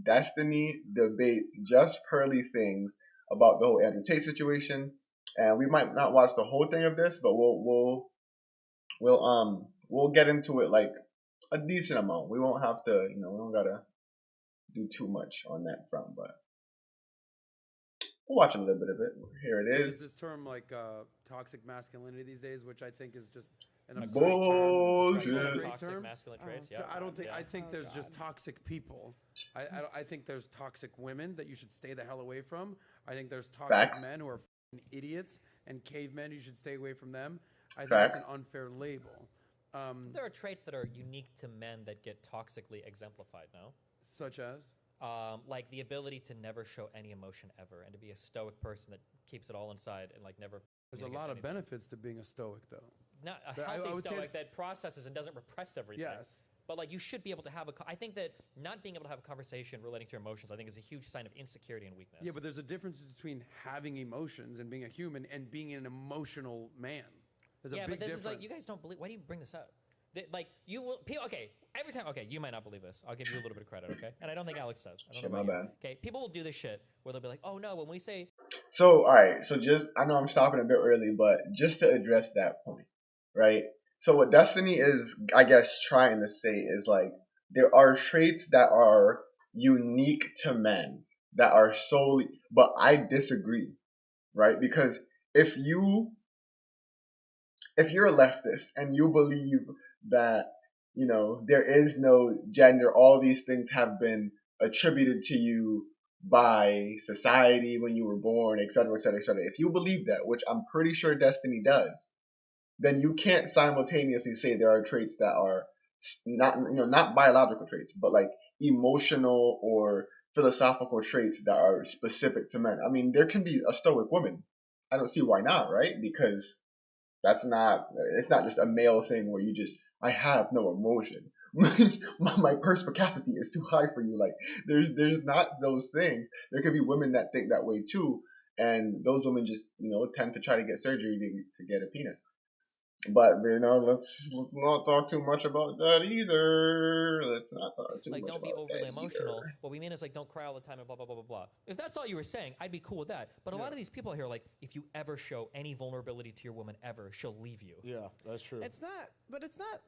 Destiny debates Just Pearly Things about the whole Andrew Tate situation. And we might not watch the whole thing of this, but we'll get into it like a decent amount. We won't have to, we don't gotta do too much on that front, but we'll watch a little bit of it. Here it So is. there's this term like toxic masculinity these days, which I think is just an absurd Bullshit. Toxic masculine traits. Yeah. So I don't think. Yeah. I think there's just toxic people. I think there's toxic women that you should stay the hell away from. I think there's toxic Facts. men who are f***ing idiots and cavemen. You should stay away from them. I think Facts. it's an unfair label. There are traits that are unique to men that get toxically exemplified. No. Such as. Like the ability to never show any emotion ever, and to be a stoic person that keeps it all inside and like never. There's a lot of benefits to being a stoic, though. Not a healthy stoic that processes and doesn't repress everything. Yes. But like you should be able to have I think that not being able to have a conversation relating to your emotions, I think, is a huge sign of insecurity and weakness. Yeah, but there's a difference between having emotions and being a human and being an emotional man. There's a big but this difference. is like you guys don't believe. Why do you bring this up? Like you will. Okay, every time. Okay, you might not believe this. I'll give you a little bit of credit. Okay, and I don't think Alex does. I don't know my about you. bad. Okay, people will do this shit where they'll be like, "Oh no," when we say. So, all right. So I know I'm stopping a bit early, but just to address that point, right? So what Destiny is, I guess, trying to say is like, there are traits that are unique to men that are solely, but I disagree, right? Because if you're a leftist and you believe that, there is no gender, all these things have been attributed to you by society when you were born, et cetera, et cetera, et cetera. If you believe that, which I'm pretty sure Destiny does, then you can't simultaneously say there are traits that are not biological traits, but like emotional or philosophical traits that are specific to men. I mean, there can be a stoic woman. I don't see why not, right? Because it's not just a male thing where I have no emotion. my perspicacity is too high for you. Like there's not those things. There could be women that think that way too, and those women just tend to try to get surgery to get a penis. But let's not talk too much about that either. Let's not talk too much about that. Like, don't be overly emotional. What we mean is like, don't cry all the time and blah blah blah blah blah. If that's all you were saying, I'd be cool with that. But a lot of these people here, like, if you ever show any vulnerability to your woman ever, she'll leave you. Yeah, that's true. It's not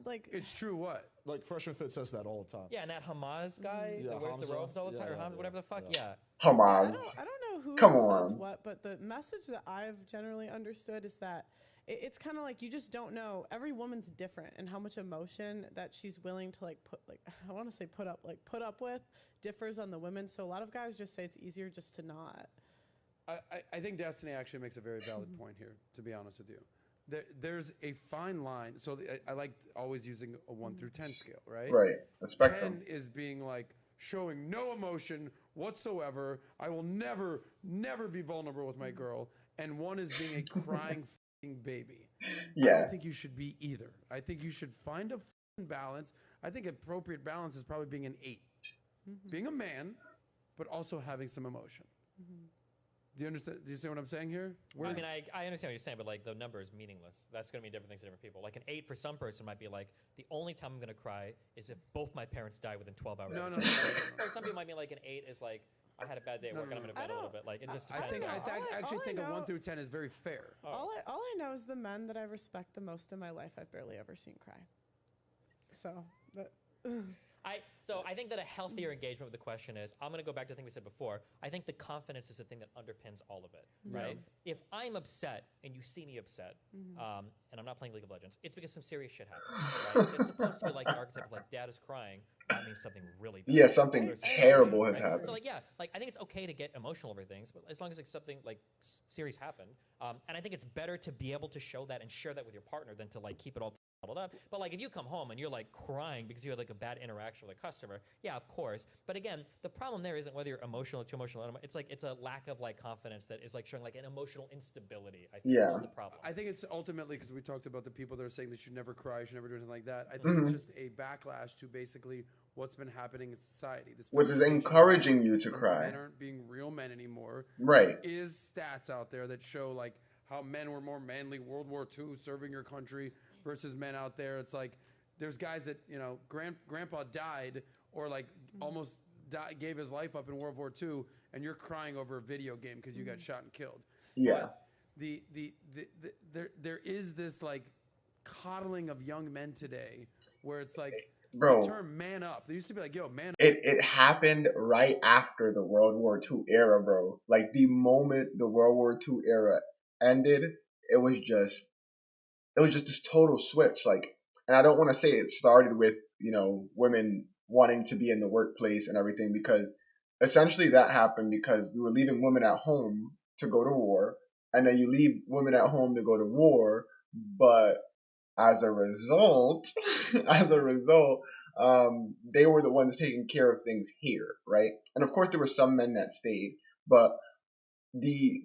like It's true. What? Like Fresh and Fit says that all the time. Yeah, and that Hamas guy that wears the Hamza. robes all the time, or whatever the fuck. Yeah. Hamas. I don't know who Come says on. what, but the message that I've generally understood is that it's kind of like you just don't know. Every woman's different, and how much emotion that she's willing to I want to say put up with differs on the women. So a lot of guys just say it's easier just to not. I think Destiny actually makes a very valid point here, to be honest with you. There's a fine line. So I like always using a 1 through 10 scale, right? Right. A spectrum. 10 is being like showing no emotion whatsoever. I will never be vulnerable with my girl. And 1 is being a crying baby. Yeah. I don't think you should be either. I think you should find a balance. I think appropriate balance is probably being an 8. Being a man, but also having some emotion. Do you understand? Do you see what I'm saying here? I mean, I understand what you're saying, but like the number is meaningless. That's going to mean different things to different people. Like an 8 for some person might be like, the only time I'm going to cry is if both my parents die within 12 hours. No. Or some people might mean like an 8 is like, I had a bad day at work and I'm going to bed a little bit. Like it just depends. I actually think a 1 through 10 is very fair. All I know is the men that I respect the most in my life, I've barely ever seen cry. So, but. I think that a healthier engagement with the question is, I'm going to go back to the thing we said before. I think the confidence is the thing that underpins all of it, right? If I'm upset and you see me upset, and I'm not playing League of Legends, it's because some serious shit happened, right? It's supposed to be like the archetype of like, dad is crying. That means something really bad. Yeah, something terrible has happened. So like, I think it's okay to get emotional over things, but as long as it's something like serious happened. And I think it's better to be able to show that and share that with your partner than to like keep it all bottled up. But like if you come home and you're like crying because you had like a bad interaction with a customer, yeah, of course. But again, the problem there isn't whether you're emotional or too emotional. It's like it's a lack of like confidence that is like showing like an emotional instability. I think is the problem. I think it's ultimately because we talked about the people that are saying they should never cry, should never do anything like that. I think it's just a backlash to basically what's been happening in society. This which is encouraging you to cry. Men aren't being real men anymore. Right. There is stats out there that show like how men were more manly World War II serving your country versus men out there. It's like there's guys that, grandpa died or like almost gave his life up in World War II, and you're crying over a video game because you got shot and killed. Yeah. But there is this like coddling of young men today, where it's like, Bro, the term "man up." They used to be like, "Yo, man." it happened right after the World War II era, bro. Like the moment the World War II era ended, it was just this total switch. Like, and I don't want to say it started with, women wanting to be in the workplace and everything, because essentially that happened because we were leaving women at home to go to war, and then you leave women at home to go to war, but as a result, they were the ones taking care of things here, right? And of course, there were some men that stayed, but the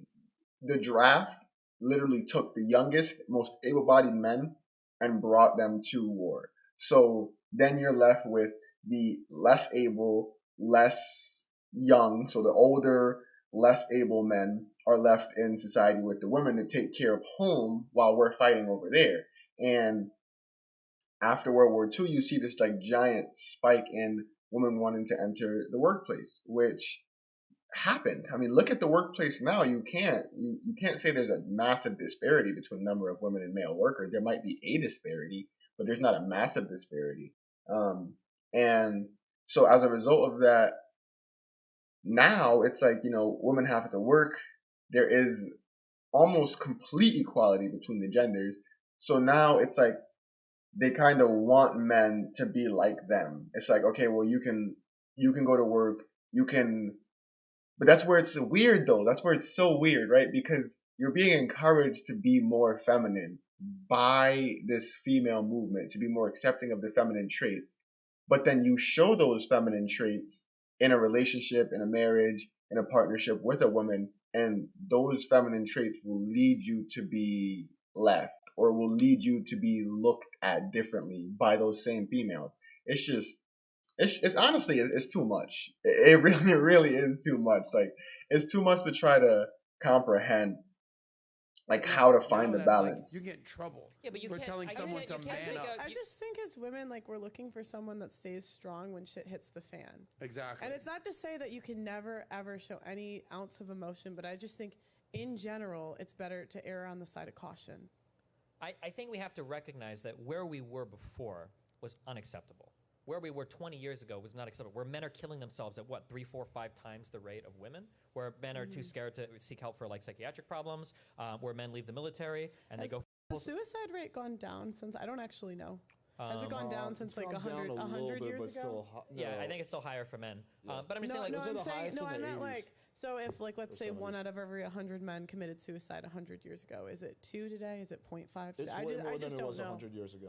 draft literally took the youngest, most able-bodied men and brought them to war. So then you're left with the less able, less young, so the older, less able men are left in society with the women to take care of home while we're fighting over there. And after World War II, you see this like giant spike in women wanting to enter the workplace, which happened. I mean, look at the workplace now. You can't say there's a massive disparity between the number of women and male workers. There might be a disparity, but there's not a massive disparity. And so as a result of that, now it's like, women have to work. There is almost complete equality between the genders. So now it's like they kind of want men to be like them. It's like, okay, well, you can go to work, but that's where it's weird though. That's where it's so weird, right? Because you're being encouraged to be more feminine by this female movement, to be more accepting of the feminine traits. But then you show those feminine traits in a relationship, in a marriage, in a partnership with a woman, and those feminine traits will lead you to be left, or will lead you to be looked at differently by those same females. It's just, it's honestly, it's too much. It really is too much. Like, it's too much to try to comprehend, like, how to find the balance. Like, you get in trouble. Yeah, but you for can't telling someone to man up. I just think as women, like, we're looking for someone that stays strong when shit hits the fan. Exactly. And it's not to say that you can never, ever show any ounce of emotion, but I just think, in general, it's better to err on the side of caution. I think we have to recognize that where we were before was unacceptable. Where we were 20 years ago was not acceptable. Where men are killing themselves at 3, 4, 5 times the rate of women. Where men are too scared to seek help for like psychiatric problems. Where men leave the military and they go. Has the suicide rate gone down since? I don't actually know. Has it gone down since like 100 years ago? Yeah, I think it's still higher for men. Yeah. But I'm just saying, I meant like. So if, like, let's say 1 out of every 100 men committed suicide 100 years ago, is it 2 today? Is it 0.5 today? I just don't know. 100 years ago.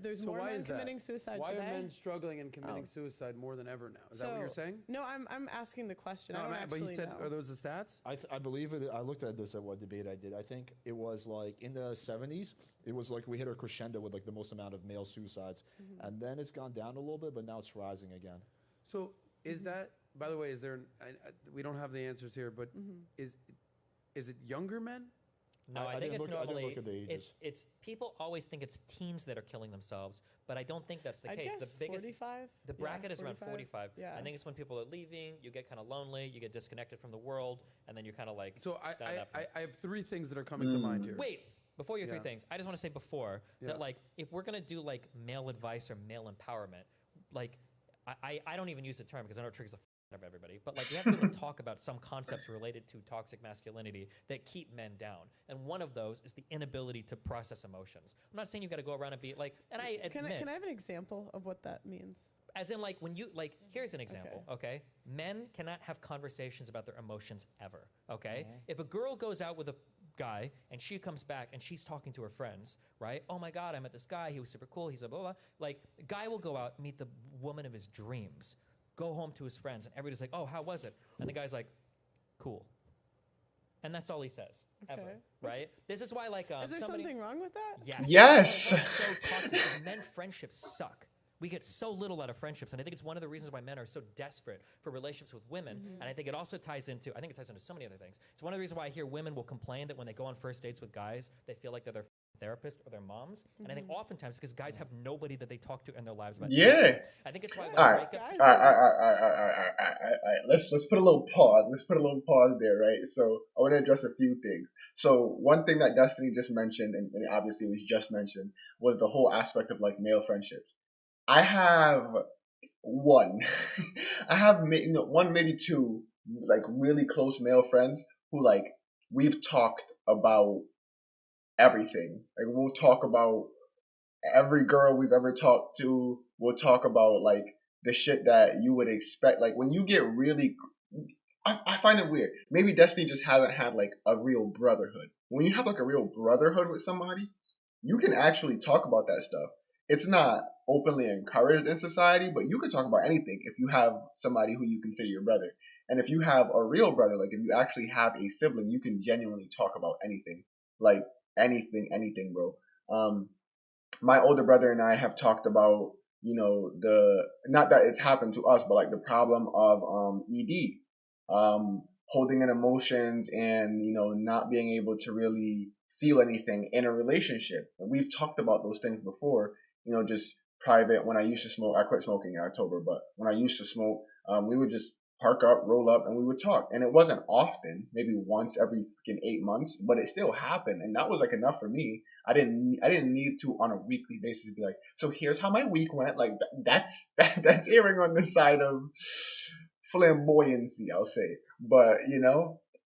There's more men committing suicide today. Why are men struggling and committing suicide more than ever now? Is that what you're saying? No, I'm asking the question. No, I don't actually but he said, know. are those the stats? I believe it. I looked at this at what debate I did. I think it was like in the 70s. It was like we hit a crescendo with like the most amount of male suicides, and then it's gone down a little bit, but now it's rising again. So is that? By the way, is there? We don't have the answers here, but is it younger men? No, I think it's normally it's people always think it's teens that are killing themselves, but I don't think that's the case. Guess the biggest 45? The bracket is around 45. Yeah. I think it's when people are leaving, you get kind of lonely, you get disconnected from the world, and then you're kind of like. So I have 3 things that are coming to mind here. Wait, before your 3 things, I just want to say before that, like, if we're gonna do like male advice or male empowerment, like I don't even use the term because I know it triggers the of everybody, but like we have to really talk about some concepts related to toxic masculinity that keep men down, and one of those is the inability to process emotions. I'm not saying you got to go around and be like, and I admit, can I have an example of what that means? As in, like, when you, like, here's an example, okay? Men cannot have conversations about their emotions ever, okay? If a girl goes out with a guy and she comes back and she's talking to her friends, right? Oh my God, I met this guy, he was super cool, he's a blah, blah, blah. Like, a guy will go out, meet the woman of his dreams, go home to his friends, and everybody's like, oh, how was it? And the guy's like, cool. And that's all he says, ever, right? This is why, like, is there something wrong with that? Yes. Yes. It's so toxic. Men friendships suck. We get so little out of friendships, and I think it's one of the reasons why men are so desperate for relationships with women. And I think it also ties into, I think it ties into so many other things. It's one of the reasons why I hear women will complain that when they go on first dates with guys, they feel like they're their therapist or their moms. And I think oftentimes because guys have nobody that they talk to in their lives about Yeah. anything. I think it's why when All right. breakups. Guys All right, all right, all right, all right, all right, all right, all right. Let's put a little pause. Let's put a little pause there, right? So I want to address a few things. So one thing that Destiny just mentioned, and obviously was just mentioned, was the whole aspect of like male friendships. I have one. I have one, maybe two, like really close male friends who like we've talked about everything. Like we'll talk about every girl we've ever talked to. We'll talk about like the shit that you would expect. Like when you get really, I find it weird. Maybe Destiny just hasn't had like a real brotherhood. When you have like a real brotherhood with somebody, you can actually talk about that stuff. It's not openly encouraged in society, but you can talk about anything if you have somebody who you consider your brother. And if you have a real brother, like if you actually have a sibling, you can genuinely talk about anything. Like anything, bro. My older brother and I have talked about, not that it's happened to us, but like the problem of ED, holding in emotions and, not being able to really feel anything in a relationship. And we've talked about those things before, just private. When I used to smoke, I quit smoking in October, but when I used to smoke, we would just park up, roll up, and we would talk. And it wasn't often, maybe once every freaking 8 months, but it still happened. And that was like enough for me. I didn't need to on a weekly basis be like, so here's how my week went. Like that's erring on the side of flamboyancy, I'll say. But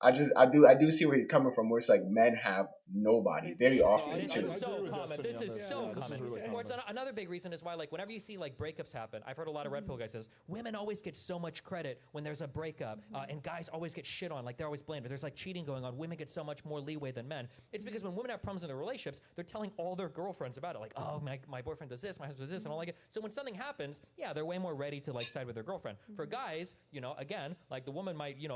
I do see where he's coming from. Where it's like men have nobody very often. This I is agree so with common. Destiny This on is this. so Yeah, this is common. really Or it's common. another big reason is why, like, whenever you see like breakups happen, I've heard a lot of red pill guys says women always get so much credit when there's a breakup, and guys always get shit on, like they're always blamed. If there's like cheating going on, women get so much more leeway than men. It's because when women have problems in their relationships, they're telling all their girlfriends about it, like, oh, my boyfriend does this, my husband does this, and I don't like it. So when something happens, yeah, they're way more ready to like side with their girlfriend. For guys, again, like the woman might, be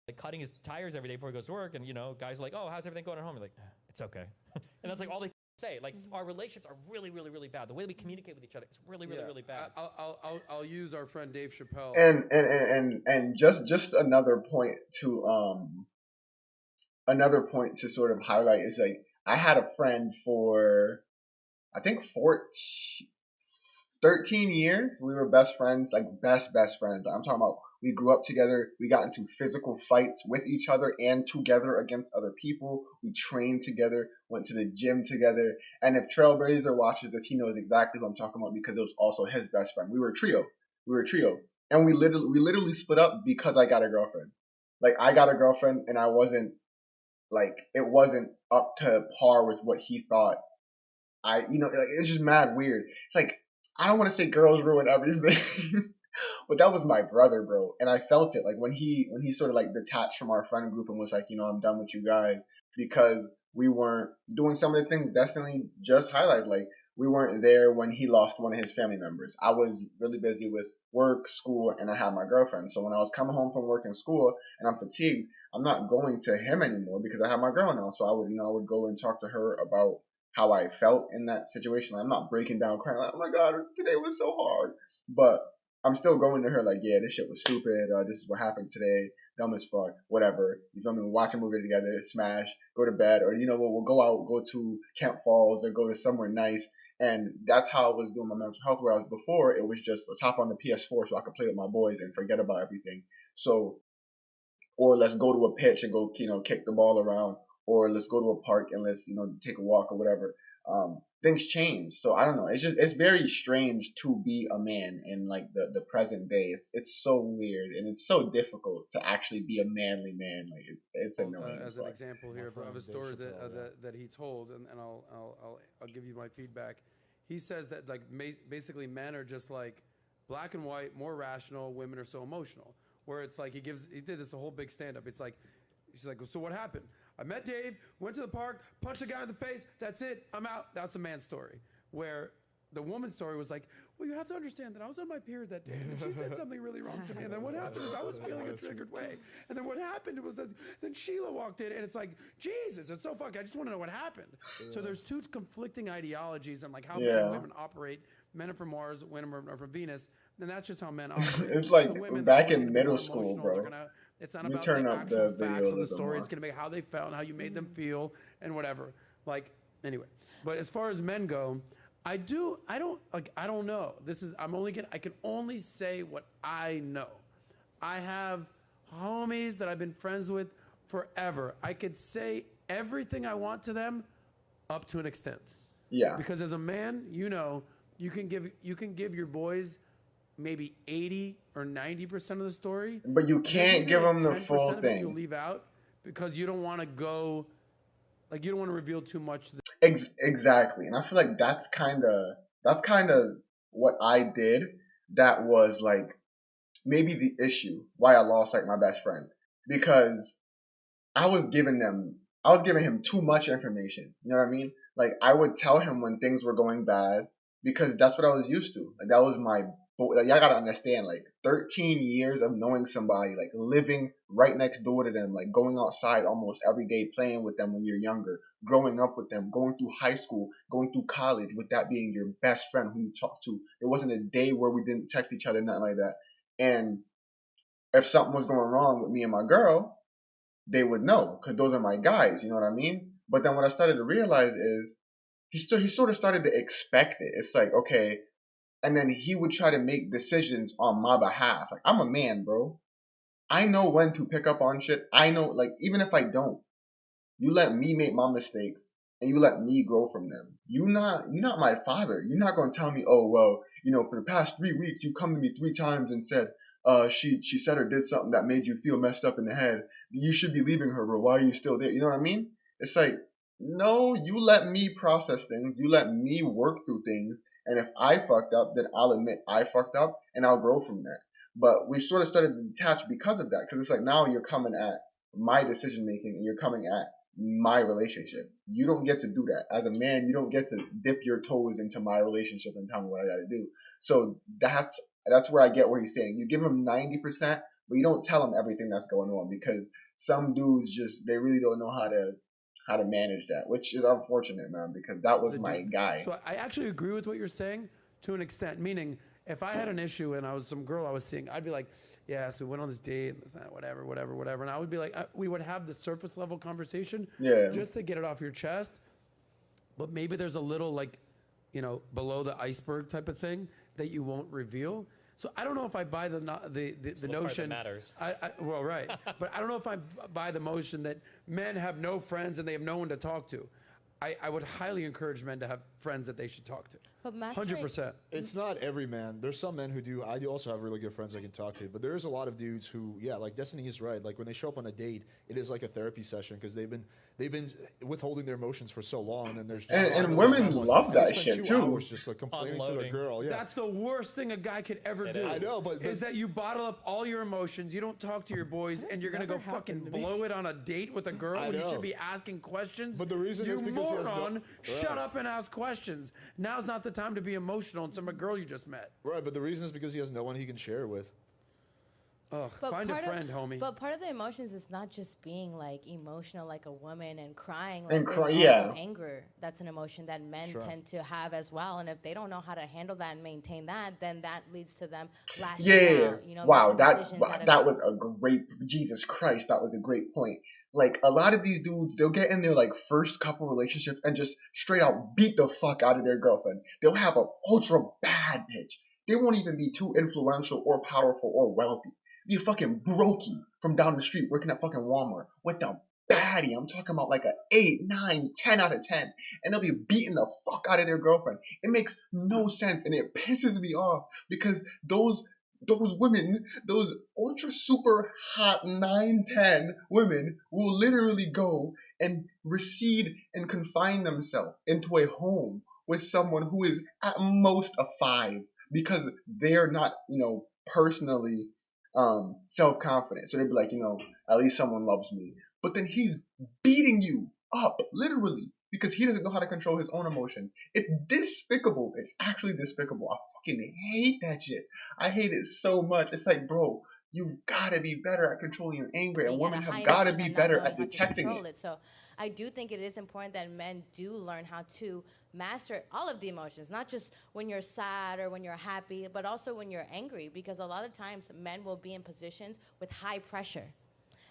like cutting his tires every day before he goes to work, and guys are like, oh, how's everything going at home? You're like, it's okay, and that's like all they say. Like our relationships are really, really, really bad. The way we communicate with each other is really, really, really bad. I'll use our friend Dave Chappelle. And just another point to sort of highlight is like I had a friend for I think 13 years. We were best friends, like best friends. I'm talking about we grew up together. We got into physical fights with each other and together against other people. We trained together, went to the gym together. And if Trailblazer watches this, he knows exactly who I'm talking about because it was also his best friend. We were a trio. And we literally split up because I got a girlfriend. Like I got a girlfriend and I wasn't like it wasn't up to par with what he thought. It's just mad weird. It's like I don't want to say girls ruin everything. But that was my brother, bro, and I felt it. Like when he sort of like detached from our friend group and was like, I'm done with you guys because we weren't doing some of the things Destiny just highlighted. Like we weren't there when he lost one of his family members. I was really busy with work, school, and I had my girlfriend. So when I was coming home from work and school and I'm fatigued, I'm not going to him anymore because I have my girl now. So I would go and talk to her about how I felt in that situation. I'm not breaking down crying like, oh my God, today was so hard. But I'm still going to her like, yeah, this shit was stupid. This is what happened today. Dumb as fuck. Whatever. You feel me? We'll watch a movie together, smash, go to bed, or we'll go out, go to Camp Falls, or go to somewhere nice. And that's how I was doing my mental health. Whereas before, it was just let's hop on the PS4 so I could play with my boys and forget about everything. So, or let's go to a pitch and go, kick the ball around, or let's go to a park and let's, take a walk or whatever. Things change. So I don't know. It's very strange to be a man in like the present day. It's so weird and it's so difficult to actually be a manly man. Like it's annoying. As an example here of a story Dave Chappelle, that he told, and I'll give you my feedback. He says that like basically men are just like black and white, more rational. Women are so emotional. Where it's like he did this a whole big stand up. It's like she's like, so what happened? I met Dave, went to the park, punched a guy in the face. That's it. I'm out. That's the man's story. Where the woman's story was like, well, you have to understand that I was on my period that day, and she said something really wrong to me. And then what happened is I was feeling a triggered way. And then what happened was that then Sheila walked in, and it's like, Jesus, it's so fucked. I just want to know what happened. So there's two conflicting ideologies on like how men and women operate men are from Mars, women are from Venus, then that's just how men operate. It's like So women, back they're always in gonna be more middle school, emotional. They're bro. gonna. It's not You about turn the up actual the video facts a of the little bit story. more. It's gonna be how they felt and how you made them feel and whatever. Like anyway, but as far as men go, I don't know. I can only say what I know. I have homies that I've been friends with forever. I could say everything I want to them up to an extent. Yeah. Because as a man, you can give your boys maybe 80 or 90% of the story. But you can't give them the full 10% of it you'll thing. leave out because you don't want to go, like you don't want to reveal too much. Exactly. And I feel like that's kind of what I did that was like maybe the issue why I lost like my best friend, because I was giving him too much information. You know what I mean? Like I would tell him when things were going bad because that's what I was used to. Like that was like y'all gotta understand, like 13 years of knowing somebody, like living right next door to them, like going outside almost every day, playing with them when you're younger, growing up with them, going through high school, going through college, with that being your best friend who you talk to. There wasn't a day where we didn't text each other, nothing like that. And if something was going wrong with me and my girl, they would know because those are my guys. You know what I mean? But then what I started to realize is he sort of started to expect it. It's like, okay, and then he would try to make decisions on my behalf. Like I'm a man, bro. I know when to pick up on shit. I know, like, even if I don't, you let me make my mistakes and you let me grow from them. You're not my father. You're not gonna tell me, oh well, for the past 3 weeks you come to me 3 times and said, she said or did something that made you feel messed up in the head. You should be leaving her, bro. Why are you still there? You know what I mean? It's like, no, you let me process things. You let me work through things. And if I fucked up, then I'll admit I fucked up and I'll grow from that. But we sort of started to detach because of that. Because it's like now you're coming at my decision making and you're coming at my relationship. You don't get to do that. As a man, you don't get to dip your toes into my relationship and tell me what I gotta do. So that's where I get what he's saying. You give him 90%, but you don't tell him everything that's going on, because some dudes they really don't know how to manage that, which is unfortunate, man, because that was my guy. So I actually agree with what you're saying to an extent, meaning if I had an issue and I was some girl I was seeing, I'd be like, yeah, so we went on this date, and this, that, whatever. And I would be like, we would have the surface level conversation just to get it off your chest. But maybe there's a little like, below the iceberg type of thing that you won't reveal. So I don't know if I buy the notion that matters. Well, right, but I don't know if I buy the notion that men have no friends and they have no one to talk to. I would highly encourage men to have friends that they should talk to. But 100%. It's not every man. There's some men who do. I do also have really good friends I can talk to. But there's a lot of dudes who, like Destiny is right. Like when they show up on a date, it is like a therapy session because they've been withholding their emotions for so long, and there's and women love that shit too. Hours just like complaining to the girl. Yeah, that's the worst thing a guy could ever do. I know, but is that you bottle up all your emotions, you don't talk to your boys, and you're gonna go fucking blow it on a date with a girl when you should be asking questions. But the reason is because moron, he has no, shut up and ask questions. Now's not the time to be emotional and some girl you just met. Right, but the reason is because he has no one he can share with. Ugh, find a friend, homie. But part of the emotions is not just being like emotional like a woman and crying. Like, and also anger. That's an emotion that men tend to have as well. And if they don't know how to handle that and maintain that, then that leads to them lashing out. Wow, that was a great, Jesus Christ, that was a great point. Like, a lot of these dudes, they'll get in their, like, first couple relationships and just straight out beat the fuck out of their girlfriend. They'll have a ultra bad bitch. They won't even be too influential or powerful or wealthy. Be a fucking brokey from down the street working at fucking Walmart with the baddie. I'm talking about like a 8, 9, 10 out of 10. And they'll be beating the fuck out of their girlfriend. It makes no sense, and it pisses me off because those women, those ultra super hot 9, 10 women will literally go and recede and confine themselves into a home with someone who is at most a 5 because they're not, personally self-confident. So they'd be like, at least someone loves me. But then he's beating you up, literally, because he doesn't know how to control his own emotions. It's despicable. It's actually despicable. I fucking hate that shit. I hate it so much. It's like, bro, you've got to be better at controlling your anger, and being at women a have high got to emotion be and not better knowing at how to detecting control it. So I do think it is important that men do learn how to master all of the emotions, not just when you're sad or when you're happy, but also when you're angry, because a lot of times men will be in positions with high pressure.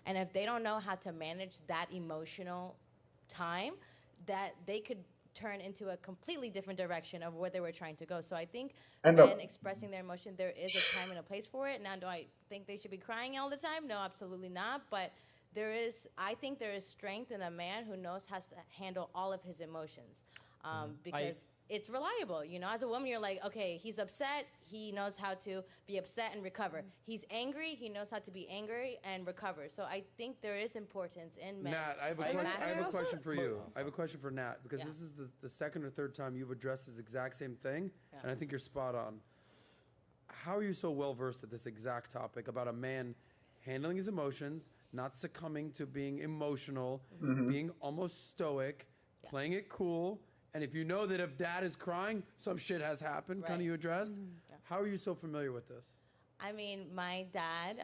And if they don't know how to manage that emotional time, that they could turn into a completely different direction of where they were trying to go. So I think men expressing their emotion, there is a time and a place for it. Now, do I think they should be crying all the time? No, absolutely not. But I think there is strength in a man who knows how to handle all of his emotions, because it's reliable. You know, as a woman, you're like, okay, he's upset. He knows how to be upset and recover. He's angry. He knows how to be angry and recover. So I think there is importance in men. Nat, I have a question for you. I have a question for Nat, because this is the second or third time you've addressed this exact same thing, and I think you're spot on. How are you so well versed at this exact topic about a man handling his emotions, not succumbing to being emotional, being almost stoic, playing it cool? And if you know that if dad is crying, some shit has happened, kind of you addressed. How are you so familiar with this? I mean, my dad,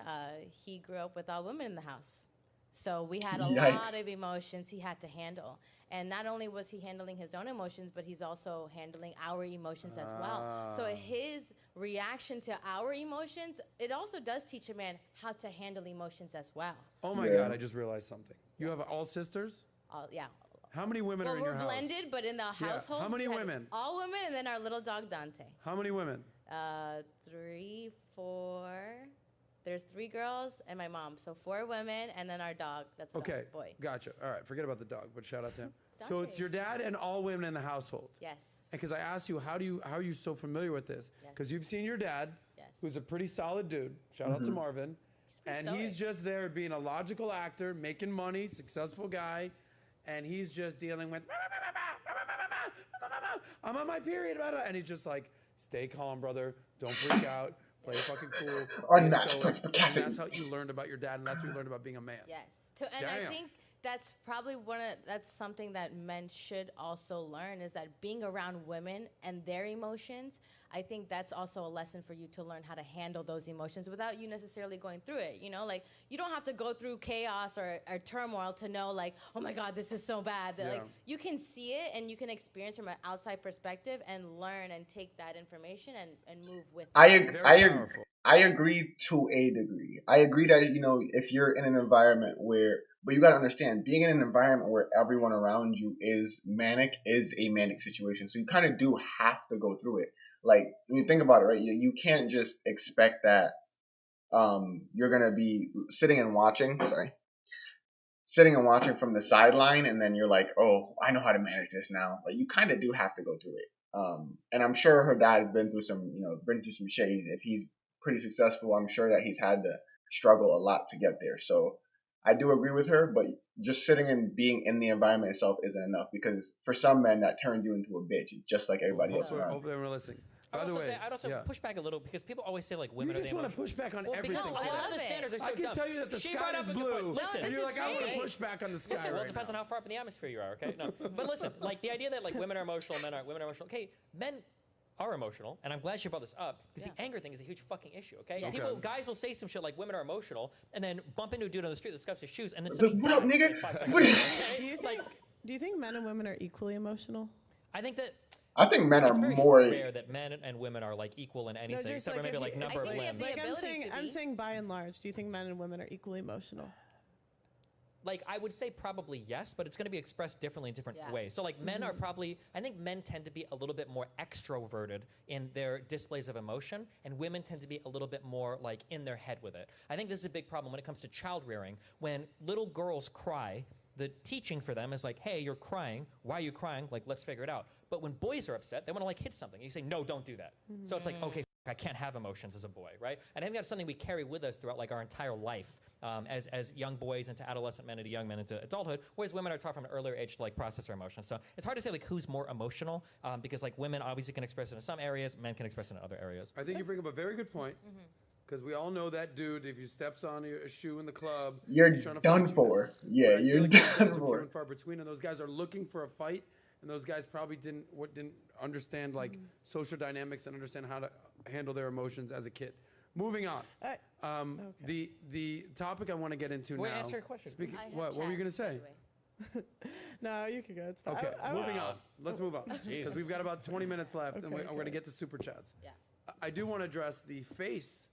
he grew up with all women in the house. So we had a lot of emotions he had to handle. And not only was he handling his own emotions, but he's also handling our emotions as well. So his reaction to our emotions, it also does teach a man how to handle emotions as well. Oh my God, I just realized something. You have all sisters? Yeah. How many women are in your house? We're blended, but in the household, how many women? All women, and then our little dog Dante. How many women? 3, 4. There's 3 girls and my mom, so 4 women, and then our dog. That's a dog, boy. Gotcha. All right, forget about the dog, but shout out to him. So it's your dad and all women in the household. Yes. Because I asked you, how are you so familiar with this? Because you've seen your dad, who's a pretty solid dude. Shout out to Marvin, and he's just there being a logical actor, making money, successful guy. And he's just dealing with, I'm on my period, and he's just like, stay calm, brother. Don't freak out. Play fucking cool. And that's how you learned about your dad, and that's what you learned about being a man. Yes. I think that's probably that's something that men should also learn, is that being around women and their emotions, I think that's also a lesson for you to learn how to handle those emotions without you necessarily going through it. You know, like, you don't have to go through chaos or turmoil to know, like, oh my God, this is so bad. Like, you can see it and you can experience from an outside perspective and learn and take that information and move with it. I agree to a degree. I agree that, you know, if you're in an environment but you got to understand, being in an environment where everyone around you is manic is a manic situation. So you kind of do have to go through it. Like, when you think about it, right, you can't just expect that you're going to be sitting and watching from the sideline, and then you're like, oh, I know how to manage this now. Like, you kind of do have to go through it. And I'm sure her dad has been through some shade. If he's pretty successful, I'm sure that he's had to struggle a lot to get there. So I do agree with her, but just sitting and being in the environment itself isn't enough, because for some men that turns you into a bitch, just like everybody else around. Hopefully we're listening. By the way, I'd also push back a little, because people always say, like, women you are the just want to push back on everything. Because the standards are so I can dumb. tell you that the sky is blue, and you're like, I want to push back on the sky. Listen, well, it depends on how far up in the atmosphere you are, okay? No, but listen, like, the idea that, like, women are emotional, women are emotional. Okay, men are emotional, and I'm glad she brought this up, because the anger thing is a huge fucking issue, okay? Yes. Guys will say some shit like women are emotional, and then bump into a dude on the street that scuffs his shoes, and then what up, nigga? Do you think men and women are equally emotional? I think men are very more rare that men and women are, like, equal in anything, except for maybe, like, number of limbs. Like, I'm saying by and large, do you think men and women are equally emotional? Like, I would say probably yes, but it's going to be expressed differently in different ways. So, like, men are probably, I think men tend to be a little bit more extroverted in their displays of emotion, and women tend to be a little bit more, like, in their head with it. I think this is a big problem when it comes to child rearing. When little girls cry, the teaching for them is like, hey, you're crying. Why are you crying? Like, let's figure it out. But when boys are upset, they want to, like, hit something. You say, no, don't do that. So it's like, okay, I can't have emotions as a boy, right? And I think that's something we carry with us throughout, like, our entire life as young boys into adolescent men into young men into adulthood, whereas women are taught from an earlier age to, like, process their emotions. So it's hard to say, like, who's more emotional, because, like, women obviously can express it in some areas, men can express it in other areas. I think you bring up a very good point. Because we all know that dude, if he steps on a shoe in the club, you're done for. Yeah, you're done for. Few and far between, and those guys are looking for a fight, and those guys probably didn't understand, like, social dynamics and understand how to handle their emotions as a kid. moving on. Okay. The topic I want to get into Wait, now. answer your question. Speaking, I have what were you chat, gonna say? by the way. No, you can go. It's fine. Okay, moving Wow. on. Let's move on because we've got about 20 minutes left, and we're going to get to super chats. Yeah. I do want to address the face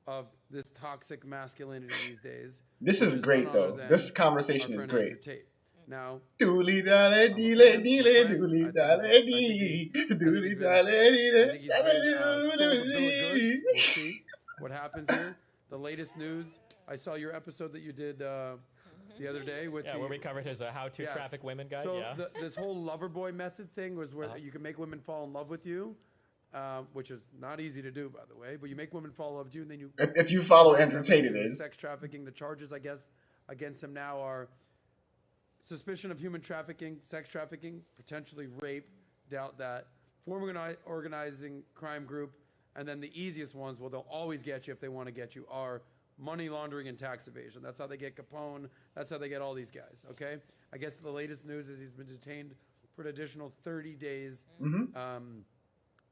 of this toxic masculinity these days. This which is none great, other though. than This our conversation is friend great. Andrew Tate. Now, Dooley dally I'm a dee fan, dee I'm a friend. dooley I think dally he's dee been- dooley I dally think dee he's been sold a bill of goods. We'll see what happens here. The latest news. I saw your episode that you did the other day with Yeah, the, where we covered his how to Yes. traffic women guide. So Yeah. this whole lover boy method thing was where you can make women fall in love with you, which is not easy to do, by the way. But you make women fall in love with you, and then you If you follow force Andrew them Tate, it into is. sex trafficking. The charges, I guess, against him now are suspicion of human trafficking, sex trafficking, potentially rape. Doubt that. Organizing crime group, and then the easiest ones, well, they'll always get you if they want to get you, are money laundering and tax evasion. That's how they get Capone. That's how they get all these guys. Okay. I guess the latest news is he's been detained for an additional 30 days in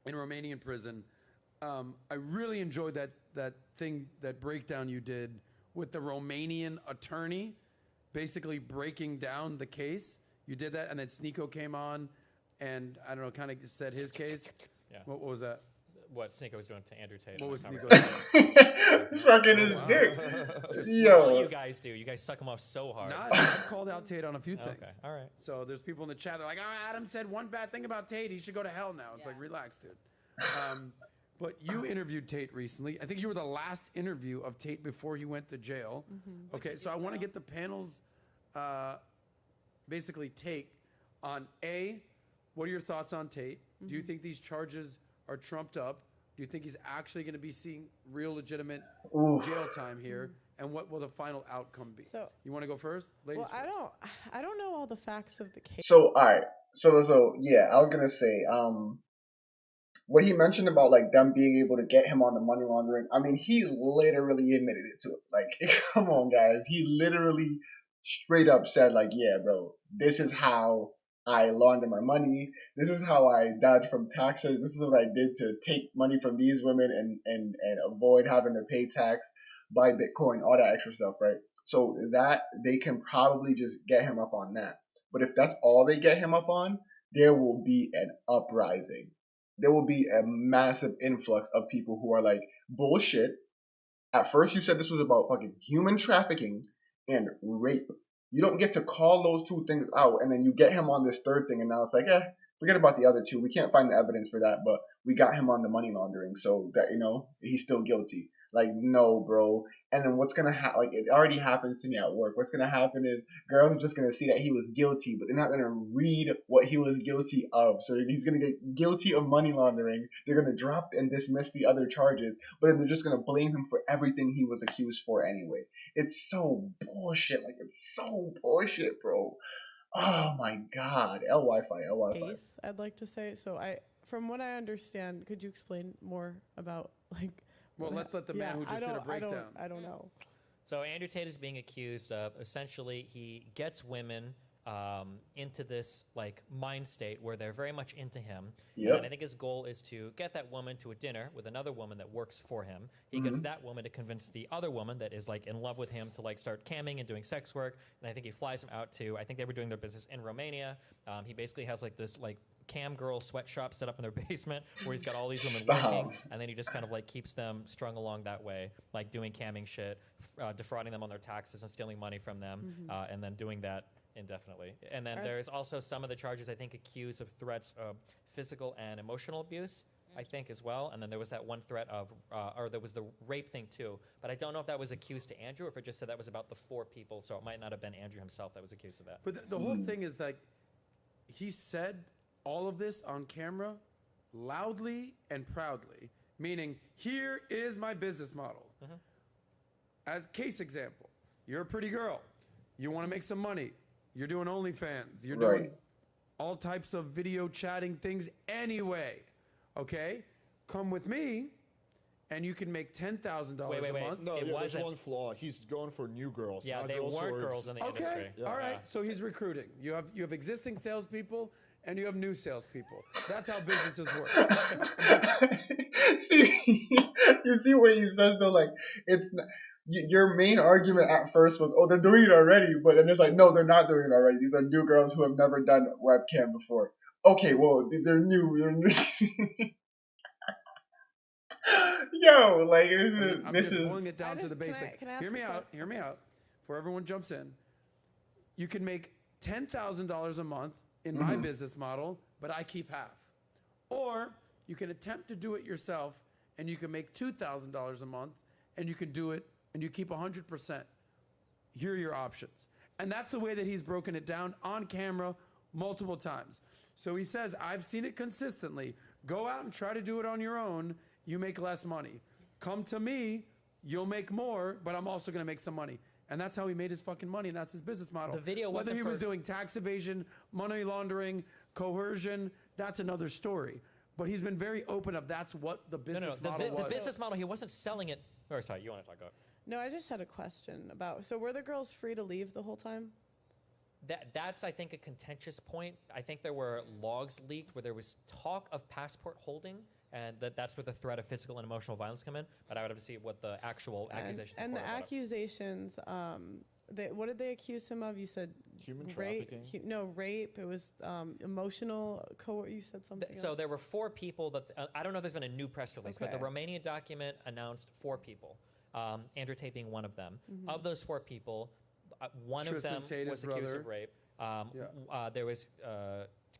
Romanian prison. I really enjoyed that breakdown you did with the Romanian attorney, basically breaking down the case. You did that, and then Sneeko came on, and I don't know, kind of said his case. Yeah. What was that? What Sneeko was doing to Andrew Tate. What in was that Sneeko conversation. Sucking his wow. dick. What Yo. you guys do? You guys suck him off so hard. I've called out Tate on a few things. Okay. All right. So there's people in the chat. They're like, "Oh, Adam said one bad thing about Tate. He should go to hell now." It's like, relax, dude. But you interviewed Tate recently. I think you were the last interview of Tate before he went to jail. Okay, so I want to get the panel's basically take on what are your thoughts on Tate? Do you think these charges are trumped up? Do you think he's actually going to be seeing real legitimate jail time here? And what will the final outcome be? So- you want to go first, ladies? Well, I don't know all the facts of the case. So, alright. So yeah, I was gonna say, what he mentioned about like them being able to get him on the money laundering, I mean, he literally admitted it to it. Like, come on, guys. He literally straight up said, like, yeah, bro, this is how I launder my money. This is how I dodge from taxes. This is what I did to take money from these women and avoid having to pay tax, buy Bitcoin, all that extra stuff, right? So that they can probably just get him up on that. But if that's all they get him up on, there will be an uprising. There will be a massive influx of people who are like, bullshit. At first you said this was about fucking human trafficking and rape. You don't get to call those two things out, and then you get him on this third thing, and now it's like, forget about the other two. We can't find the evidence for that, but we got him on the money laundering, so that, he's still guilty. Like, no, bro. And then what's gonna happen? Like, it already happens to me at work. What's gonna happen is girls are just gonna see that he was guilty, but they're not gonna read what he was guilty of. So he's gonna get guilty of money laundering. They're gonna drop and dismiss the other charges, but then they're just gonna blame him for everything he was accused for anyway. It's so bullshit. Like, it's so bullshit, bro. Oh my god. L-Wi-Fi. Case, I'd like to say. So from what I understand, could you explain more about like? Well, let's let the man who just did a breakdown. I don't know. So Andrew Tate is being accused of essentially he gets women into this like mind state where they're very much into him. Yep. And I think his goal is to get that woman to a dinner with another woman that works for him. He gets that woman to convince the other woman that is like in love with him to like start camming and doing sex work. And I think he flies him out to, I think they were doing their business in Romania. He basically has like this like cam girl sweatshop set up in their basement where he's got all these women working, and then he just kind of like keeps them strung along that way, like doing camming shit, defrauding them on their taxes and stealing money from them, and then doing that indefinitely. And then there's also some of the charges I think accused of threats of physical and emotional abuse, I think, as well. And then there was that one threat of, or there was the rape thing too. But I don't know if that was accused to Andrew or if it just said that was about the 4 people. So it might not have been Andrew himself that was accused of that. But the whole thing is like, he said all of this on camera loudly and proudly, meaning, here is my business model. As case example, you're a pretty girl. You want to make some money. You're doing OnlyFans. You're doing all types of video chatting things anyway. Okay? Come with me, and you can make $10,000 a month. No, It yeah, there's wasn't- one flaw. He's going for new girls. Yeah, not they girls who weren't are- girls in the Okay, industry. all right. So he's recruiting. You have existing salespeople, and you have new salespeople. That's how businesses work. See, you see what he says though, like it's not, your main argument at first was, oh, they're doing it already, but then it's like, no, they're not doing it already. These are new girls who have never done webcam before. Okay, well, they're new. Yo, like I'm this just is boiling it down to the basic. Can I ask Hear me a out. Hear me out. Before everyone jumps in, you can make $10,000 a month in my business model, but I keep half. Or you can attempt to do it yourself, and you can make $2,000 a month, and you can do it, and you keep 100%. Here are your options. And that's the way that he's broken it down on camera multiple times. So he says, I've seen it consistently. Go out and try to do it on your own. You make less money. Come to me, you'll make more, but I'm also going to make some money. And that's how he made his fucking money, and that's his business model. The video Whether wasn't he was for- doing tax evasion, money laundering, coercion, that's another story. But he's been very open of that's what the business model was. The business model, he wasn't selling it. Or sorry, you want to talk about? No, I just had a question about. So were the girls free to leave the whole time? That's, I think, a contentious point. I think there were logs leaked where there was talk of passport holding, and that's where the threat of physical and emotional violence come in. But I would have to see what the actual accusations And were the about it. accusations, what did they accuse him of? You said Human rape. trafficking? No, rape. It was emotional. You said something. So there were 4 people that I don't know if there's been a new press release, but the Okay. Romanian document announced 4 people. Andrew Tate being one of them. Of those 4 people, one Tristan of them Tate, was his accused brother. of rape. There was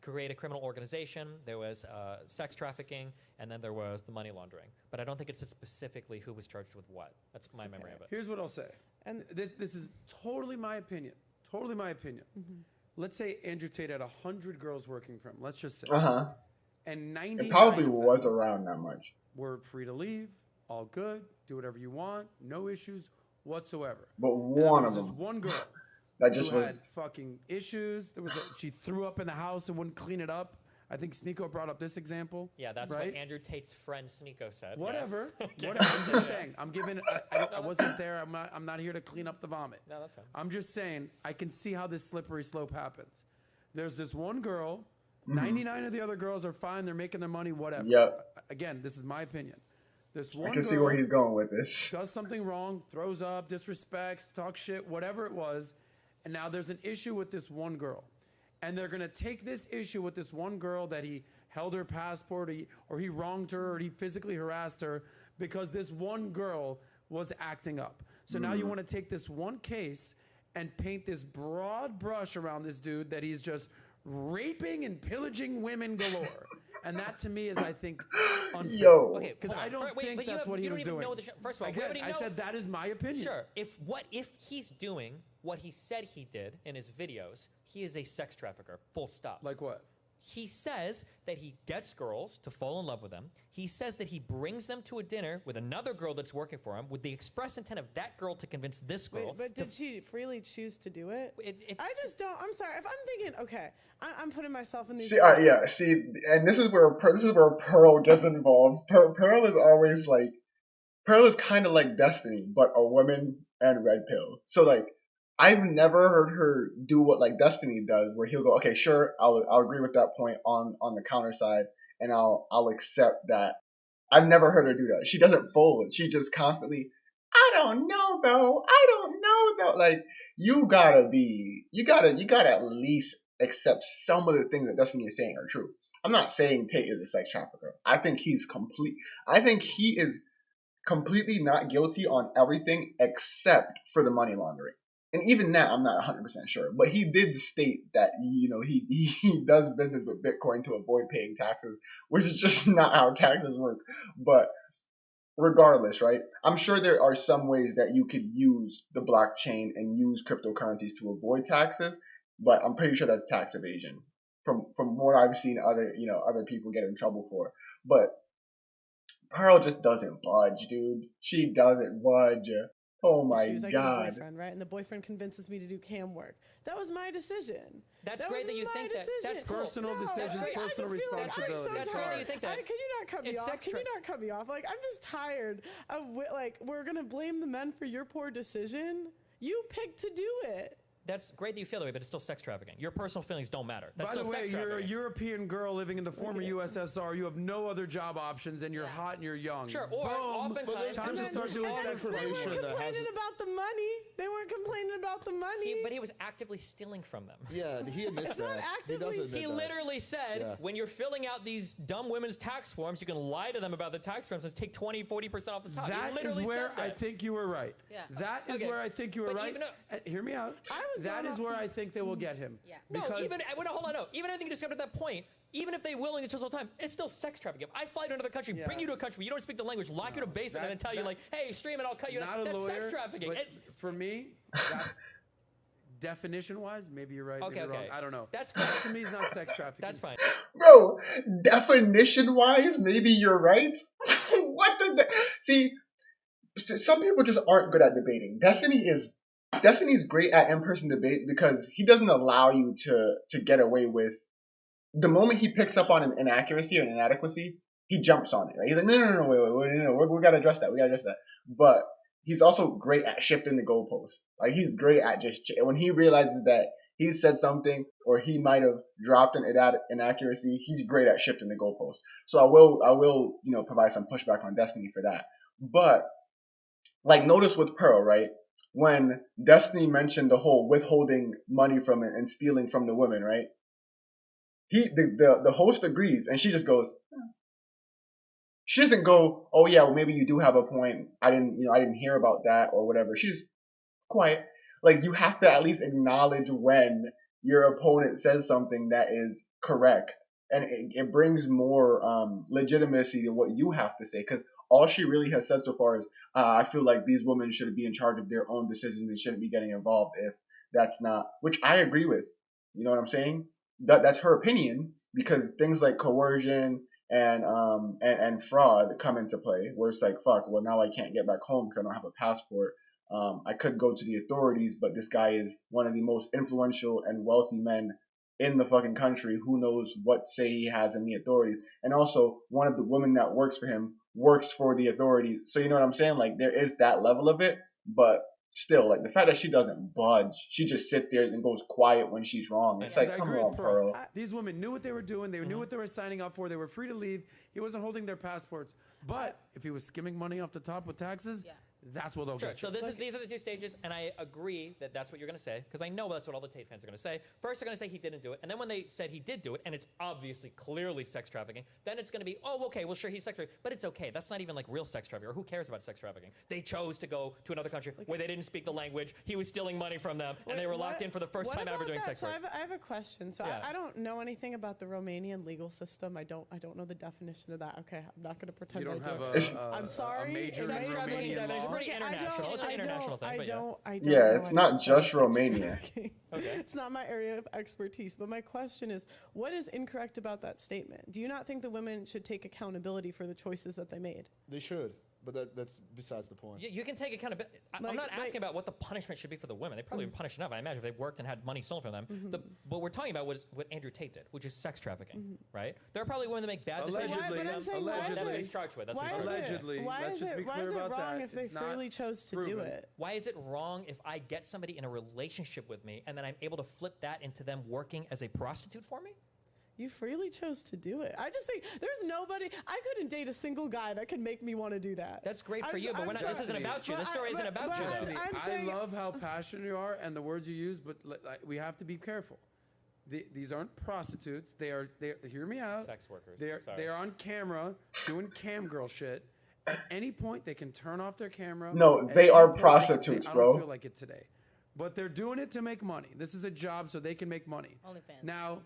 create a criminal organization. There was sex trafficking, and then there was the money laundering. But I don't think it said specifically who was charged with what. That's my memory of it. Here's what I'll say. And This is totally my opinion. Totally my opinion. Let's say Andrew Tate had 100 girls working for him. Let's just say. And 99 It probably of them was around that much. were free to leave, all good, do whatever you want, no issues whatsoever. But And then one there of was this them one girl that just who was. had fucking issues. She threw up in the house and wouldn't clean it up. I think Sneeko brought up this example. Yeah, that's right? what Andrew Tate's friend Sneeko said. Whatever. Yes. Whatever. I'm just saying. I'm giving. I wasn't there. I'm not here to clean up the vomit. No, that's fine. I'm just saying. I can see how this slippery slope happens. There's this one girl. 99 of the other girls are fine. They're making their money. Whatever. Yep. Again, this is my opinion. This one I can see girl where he's going with this. does something wrong, throws up, disrespects, talks shit, whatever it was, and now there's an issue with this one girl. And they're going to take this issue with this one girl that he held her passport or he wronged her or he physically harassed her because this one girl was acting up. So now you want to take this one case and paint this broad brush around this dude that he's just raping and pillaging women galore. And that to me is, I think, unfair. Yo. Okay, Because I don't think but that's what he you was don't even doing. know first of all, we Again, already I know- said that is my opinion. Sure. If he's doing what he said he did in his videos, he is a sex trafficker. Full stop. Like what? He says that he gets girls to fall in love with him. He says that he brings them to a dinner with another girl that's working for him with the express intent of that girl to convince this girl. Wait, but did she freely choose to do it? I just don't. I'm sorry. If I'm thinking, okay, I'm putting myself in these. See, yeah, see, and this is where Pearl gets involved. Pearl is always like, Pearl is kind of like Destiny, but a woman and red pill. So like, I've never heard her do what like Destiny does, where he'll go, okay, sure, I'll agree with that point on the counter side, and I'll accept that. I've never heard her do that. She doesn't fold. She just constantly, I don't know though. Like you gotta at least accept some of the things that Destiny is saying are true. I'm not saying Tate is a sex trafficker. I think he is completely not guilty on everything except for the money laundering. And even that, I'm not 100% sure. But he did state that, he does business with Bitcoin to avoid paying taxes, which is just not how taxes work. But regardless, right? I'm sure there are some ways that you could use the blockchain and use cryptocurrencies to avoid taxes. But I'm pretty sure that's tax evasion from what I've seen other people get in trouble for. But Pearl just doesn't budge, dude. She doesn't budge. Oh my She was like, God. the boyfriend, right? And the boyfriend convinces me to do cam work. That was my decision. That's great that you think that. That's cool. Personal decisions, I personal just feel like, responsibility. I'm so That's sorry. great that you think that. Can you not cut me It's off? sex Can you tra- not cut me off? Like, I'm just tired of, we're going to blame the men for your poor decision. You picked to do it. That's great that you feel that way, but it's still sex trafficking. Your personal feelings don't matter. That's By the still way, sex you're a trafficking. European girl living in the former USSR. You have no other job options, and you're hot and you're young. Sure, or Boom. oftentimes- Time to And start then- doing and sex They promotion. weren't complaining about the money. They weren't complaining about the money. But he was actively stealing from them. Yeah, he admits It's that. not He actively does admit He that. literally said, Yeah. when you're filling out these dumb women's tax forms, you can lie to them about the tax forms and take 40% off the top. He That is literally where said I that. think you were right. Yeah. That is Okay. where I think you were But right. even though- Hear me out. That is where I think they will get him. Yeah. No, Because even wait, no, hold on, no. Even everything you discovered at that point, even if they willingly chose all the time, it's still sex trafficking. If I fly to another country, Yeah. bring you to a country where you don't speak the language, lock you in a basement, and then tell you like, hey, stream it, I'll cut you. not a That's lawyer. sex trafficking. But It- for me, that's definition-wise, maybe you're right. Okay, maybe you're okay. wrong. I don't know. That's That to me is not sex trafficking. That's fine. Bro, definition-wise, maybe you're right. What the? See, some people just aren't good at debating. Destiny's great at in-person debate because he doesn't allow you to get away with. The moment he picks up on an inaccuracy or an inadequacy, he jumps on it. Right? He's like, no, wait, no, we gotta address that. We gotta address that. But he's also great at shifting the goalposts. Like he's great at just when he realizes that he said something or he might have dropped an inaccuracy, he's great at shifting the goalposts. So I will provide some pushback on Destiny for that. But like notice with Pearl, right? When Destiny mentioned the whole withholding money from it and stealing from the women, right? The host agrees and she just goes. She doesn't go, oh yeah, well maybe you do have a point. I didn't hear about that or whatever. She's quiet. Like you have to at least acknowledge when your opponent says something that is correct, and it brings more legitimacy to what you have to say. Because all she really has said so far is, I feel like these women should be in charge of their own decisions. They shouldn't be getting involved if that's not, which I agree with. You know what I'm saying? That's her opinion because things like coercion and fraud come into play where it's like, fuck, well now I can't get back home because I don't have a passport. I could go to the authorities, but this guy is one of the most influential and wealthy men in the fucking country. Who knows what say he has in the authorities? And also, one of the women that works for him works for the authorities. So you know what I'm saying? Like there is that level of it, but still, like the fact that she doesn't budge, she just sits there and goes quiet when she's wrong. It's like, I come agree on, with Pearl. Pearl. These women knew what they were doing. They knew what they were signing up for. They were free to leave. He wasn't holding their passports. But if he was skimming money off the top with taxes, that's what they'll Sure. get you. So these are the two stages, and I agree that that's what you're going to say because I know that's what all the Tate fans are going to say. First, they're going to say he didn't do it, and then when they said he did do it, and it's obviously clearly sex trafficking, then it's going to be, oh, okay, well, sure, he's sex trafficking, but it's okay. That's not even like real sex trafficking, or who cares about sex trafficking? They chose to go to another country where they didn't speak the language. He was stealing money from them, and they were locked in for the first time ever doing sex So work. I have a question. So Yeah. I don't know anything about the Romanian legal system. I don't know the definition of that. Okay, I'm not going to pretend You don't I have do. I'm sorry. A major Sex in trafficking Romanian is law. pretty international. It's an international thing, but yeah. I don't Yeah, know. it's I not didn't just study sex Romania. trafficking. Okay. It's not my area of expertise. But my question is, what is incorrect about that statement? Do you not think the women should take accountability for the choices that they made? They should, but that's besides the point. You can take accountability. I'm not asking about what the punishment should be for the women. They've probably been punished enough. I imagine if they worked and had money stolen from them. What we're talking about was what Andrew Tate did, which is sex trafficking, right? There are probably women that make bad decisions. Allegedly. But I'm saying, why That's is what it? he's charged with. That's what Why he's is charged with. Allegedly. it? Why Let's is just it? be Why clear is it about wrong that. if they It's not freely chose to do proven. it? Why is it wrong if I get somebody in a relationship with me and then I'm able to flip that into them working as a prostitute for me? You freely chose to do it. I just think there's nobody. I couldn't date a single guy that could make me want to do that. That's great for I'm you, s- but I'm we're not, this sorry. isn't about you. But This story isn't about but you. I'm- though. I'm I saying- love how passionate you are and the words you use, but we have to be careful. These aren't prostitutes. They are. Hear me out. Sex workers. They are on camera doing cam girl shit. At any point, they can turn off their camera. No, At they any are point, they can say, prostitutes, I bro. don't feel like it today. But they're doing it to make money. This is a job, so they can make money. OnlyFans. Now,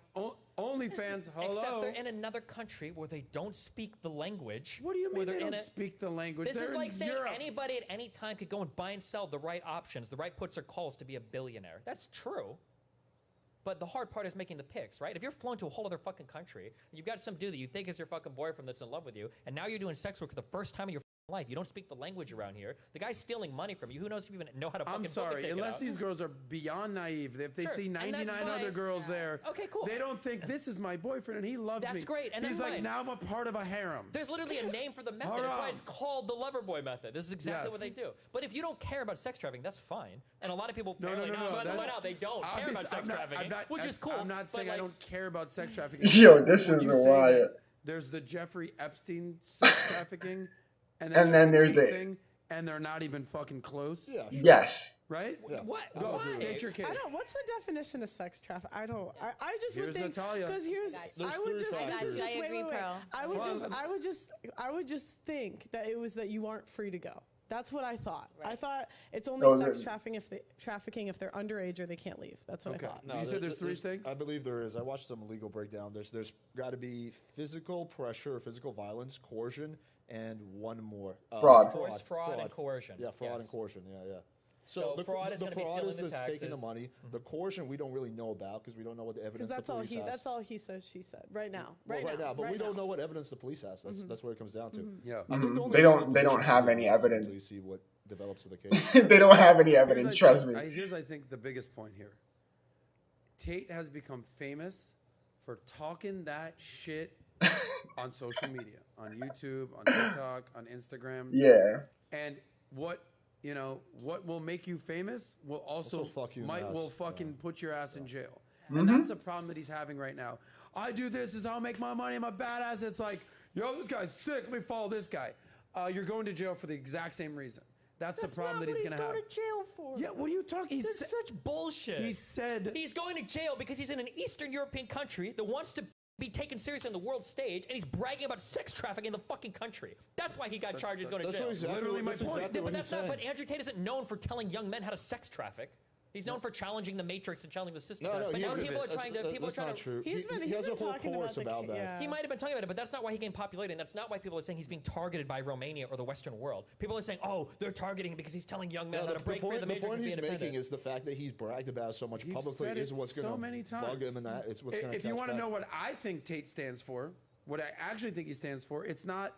OnlyFans, hello. Except they're in another country where they don't speak the language. What do you where mean they're they in don't speak the language? This They're is in like saying Europe. anybody at any time could go and buy and sell the right options, the right puts or calls to be a billionaire. That's true. But the hard part is making the picks, right? If you're flown to a whole other fucking country, and you've got some dude that you think is your fucking boyfriend that's in love with you, and now you're doing sex work for the first time in your life. You don't speak the language around here. The guy's stealing money from you. Who knows if you even know how to fucking I'm sorry, take unless it out. these girls are beyond naive. If they Sure, see and that's 99 other fine. girls there, Okay, cool. they don't think this is my boyfriend and he loves me. That's great, and he's that's like, fine. now I'm a part of a harem. There's literally a name for the method. That's why it's called the lover boy method. This is exactly Yes. what they do. But if you don't care about sex trafficking, that's fine. And a lot of people No, apparently no, no, not. no, But that- no, they don't care Obviously, about sex trafficking, which is cool. I'm not but, saying I like, don't care about sex trafficking. Yo, this When is you a say riot. that there's the Jeffrey Epstein sex trafficking, and And then there's Tate the- thing, and they're not even fucking close. Yeah. Yes. Right? Yeah. What? Go, Why? state your case. I don't. What's the definition of sex traffic? I don't. I just Here's would think Natalia. because here's. I got you. I would There's just. three This factors. is I just wait, agree, wait, wait. Pearl. I would Well, just. I would just think that it was that you aren't free to go. That's what I thought. I Right. thought it's only No, sex the- trafficking if they're underage or they can't leave. That's what Okay. I thought. You said there's three things? I believe there is. I watched some legal breakdown. There's got to be physical pressure, or physical violence, coercion, and one more. Fraud. Force, fraud, and coercion. Yeah, fraud and Yes. coercion. Yeah. So fraud is the gonna be fraud stealing is the the taking the taxes. money. The coercion we don't really know about because we don't know what the evidence Because that's the all police he. has. That's all he says. She said. Right now. Well, right now, but right we don't now. know what evidence the police has. That's what it comes down to. Yeah. I think the only They reason don't- the they don't position have is any released evidence. until you see what develops of the case. They don't have any Here's, evidence, I trust think- me. Here's, I think, the biggest point here. Tate has become famous for talking that shit on social media, on YouTube, on TikTok, on Instagram. Yeah. And what what will make you famous will also fuck you in the ass. will fucking put your ass in jail. Mm-hmm. And that's the problem that he's having right now. I do this is how I make my money. I'm a badass. It's like, yo, this guy's sick. Let me follow this guy. You're going to jail for the exact same reason. That's the problem that he's going to have. going to jail for. Yeah, what are you talking? This is such bullshit. He said He's going to jail because he's in an Eastern European country that wants to be taken seriously on the world stage, and he's bragging about sex trafficking in the fucking country. That's why he got charged. He's going to That's jail. exactly, Literally my that's point. exactly Yeah, what but he's that's not. saying. But Andrew Tate isn't known for telling young men how to sex traffic. He's known for challenging the matrix and challenging the system. No, Like, he now is. people are trying to. People are That's trying not to. true. He's been- he he's has a been whole talking course about the about that. yeah. He might have been talking about it, but that's not why he gained popularity, and that's not why people are saying he's being targeted by Romania or the Western world. People are saying, "Oh, they're targeting him because he's telling young men No, how to break free of the the matrix point and be he's independent." making is the fact that he's bragged about so much You've publicly said is it what's going so to many bug times. him, and that it's what's going to. if you want to know what I think Tate stands for, what I actually think he stands for, it's not